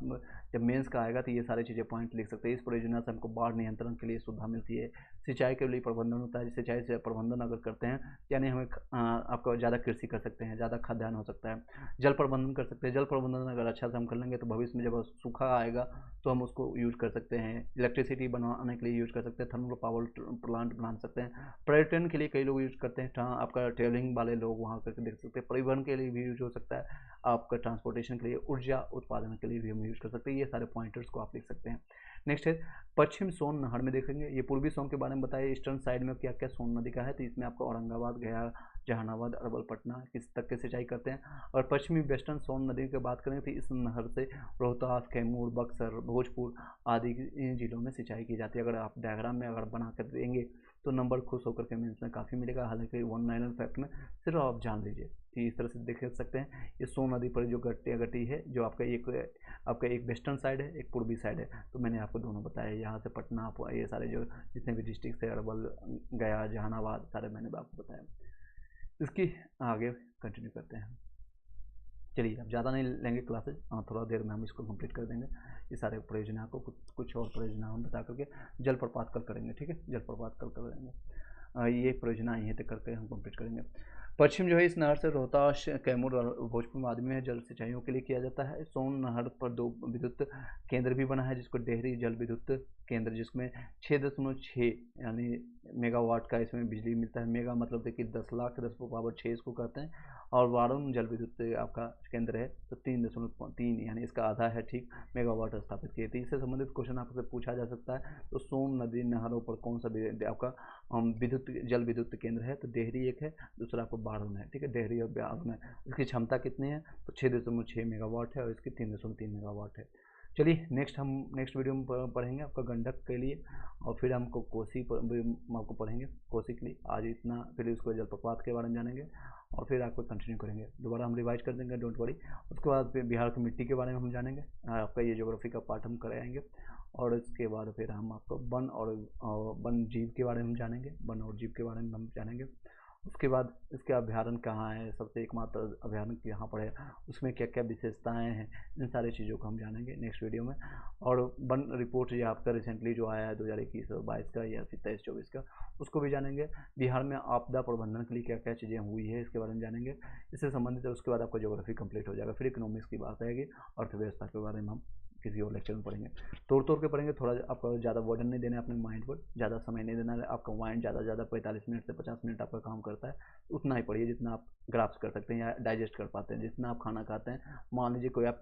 जब मेंस का आएगा तो ये सारी चीज़ें पॉइंट लिख सकते हैं। इस परियोजना से हमको बाढ़ नियंत्रण के लिए सुविधा मिलती है, सिंचाई के लिए प्रबंधन होता है। सिंचाई से प्रबंधन अगर करते हैं यानी हमें आपको ज़्यादा कृषि कर सकते हैं, ज़्यादा खाद्यान्न हो सकता है। जल प्रबंधन कर सकते हैं, जल प्रबंधन अगर अच्छा से हम कर लेंगे तो भविष्य में जब सूखा आएगा तो हम उसको यूज कर सकते हैं। इलेक्ट्रिसिटी बनाने के लिए यूज कर सकते हैं, थर्मल पावर प्लांट बना सकते हैं। पर्यटन के लिए कई लोग यूज करते हैं, आपका ट्रेवलिंग वाले लोग वहाँ करके देख सकते हैं। परिवहन के लिए भी यूज हो सकता है, आपका ट्रांसपोर्टेशन के लिए, ऊर्जा उत्पादन के लिए भी हम यूज कर सकते हैं। ये सारे पॉइंटर्स को आप लिख सकते हैं। नेक्स्ट है पश्चिम सोन नहर में देखेंगे, ये पूर्वी सोन के बारे में बताया, ईस्टर्न साइड में क्या क्या सोन नदी का है, तो इसमें आपको औरंगाबाद, गया, जहानाबाद, अरवल, पटना किस तक के सिंचाई करते हैं। और पश्चिमी वेस्टर्न सोन नदी की बात करें तो इस नहर से रोहतास, कैमूर, बक्सर, भोजपुर आदि इन जिलों में सिंचाई की जाती है। अगर आप डायग्राम में अगर बना कर देंगे तो नंबर खुश होकर के मेंस में काफ़ी मिलेगा, हालांकि 1 लाइनर फैक्ट में सिर्फ आप जान लीजिए कि इस तरह से देख सकते हैं। ये सोन नदी पर जो गटी है, जो आपका एक वेस्टर्न साइड है, एक पूर्वी साइड है, तो मैंने आपको दोनों बताया। यहाँ से पटना, ये सारे जो जितने भी डिस्ट्रिक्ट है, अरवल, गया, जहानाबाद, सारे मैंने आपको बताया। इसकी आगे कंटिन्यू करते हैं। चलिए अब ज़्यादा नहीं लेंगे क्लासेज, थोड़ा देर में हम इसको कंप्लीट कर देंगे। ये सारे परियोजना को कुछ और परियोजना हम बता करके जलप्रपात कल करेंगे, ठीक है, जलप्रपात कल करेंगे। ये परियोजना यहीं तक करके हम कंप्लीट करेंगे। पश्चिम जो है इस नहर से रोहतास, कैमूर और भोजपुर आदि में जल सिंचाइयों के लिए किया जाता है। सोन नहर पर 2 विद्युत केंद्र भी बना है, जिसको डेहरी जल विद्युत केंद्र, जिसमें 6.6 यानी मेगावाट का इसमें बिजली मिलता है। मेगा मतलब देखिए 10 लाख 10⁻6 इसको कहते हैं। और वारुण जल विद्युत आपका केंद्र है तो 3.3 यानी इसका आधा है, ठीक, मेगावाट स्थापित किए थे। इससे संबंधित क्वेश्चन आपसे पूछा जा सकता है। तो सोन नदी नहरों पर कौन सा आपका विद्युत जल विद्युत केंद्र है, तो डेहरी एक है, दूसरा आपको बारुण है, ठीक है, डेहरी और बारुण है। इसकी क्षमता कितनी है, तो 6.6 मेगावाट है और इसकी 3.3 मेगावाट है। चलिए नेक्स्ट वीडियो में पढ़ेंगे आपका गंडक के लिए, और फिर हमको कोसी आपको पढ़ेंगे कोसी के लिए। आज इतना, फिर उसको जलप्रपात के बारे में जानेंगे और फिर आपको कंटिन्यू करेंगे। दोबारा हम रिवाइज कर देंगे, डोंट वरी। उसके बाद फिर बिहार की मिट्टी के बारे में हम जानेंगे, आपका ये ज्योग्राफी का पार्ट हम कराएंगे। और इसके बाद फिर हम आपको वन और वन जीव के बारे में जानेंगे, वन और जीव के बारे में हम जानेंगे। उसके बाद इसके अभ्यारण्य कहाँ है, सबसे एकमात्र अभ्यारण्य यहाँ पर है, उसमें क्या क्या विशेषताएं हैं, इन सारी चीज़ों को हम जानेंगे नेक्स्ट वीडियो में। और वन रिपोर्ट ये आपका रिसेंटली जो आया है 2021-22 का या फिर 23-24 का, उसको भी जानेंगे। बिहार में आपदा प्रबंधन के लिए क्या क्या चीज़ें हुई है, इसके बारे में जानेंगे, इससे संबंधित है। उसके बाद आपका ज्योग्राफी कंप्लीट हो जाएगा। फिर इकोनॉमिक्स की बात आएगी, अर्थव्यवस्था के बारे में हम किसी और लेक्चर में पढ़ेंगे। तोड़ के पढ़ेंगे, थोड़ा आपका ज़्यादा वर्डन नहीं देना है अपने माइंड पर, ज़्यादा समय नहीं देना है। आपका माइंड ज़्यादा 45 मिनट से 50 मिनट आपका काम करता है, उतना ही पढ़िए जितना आप ग्राफ्स कर सकते हैं या डाइजेस्ट कर पाते हैं, जितना आप खाना खाते हैं। मान लीजिए कोई आप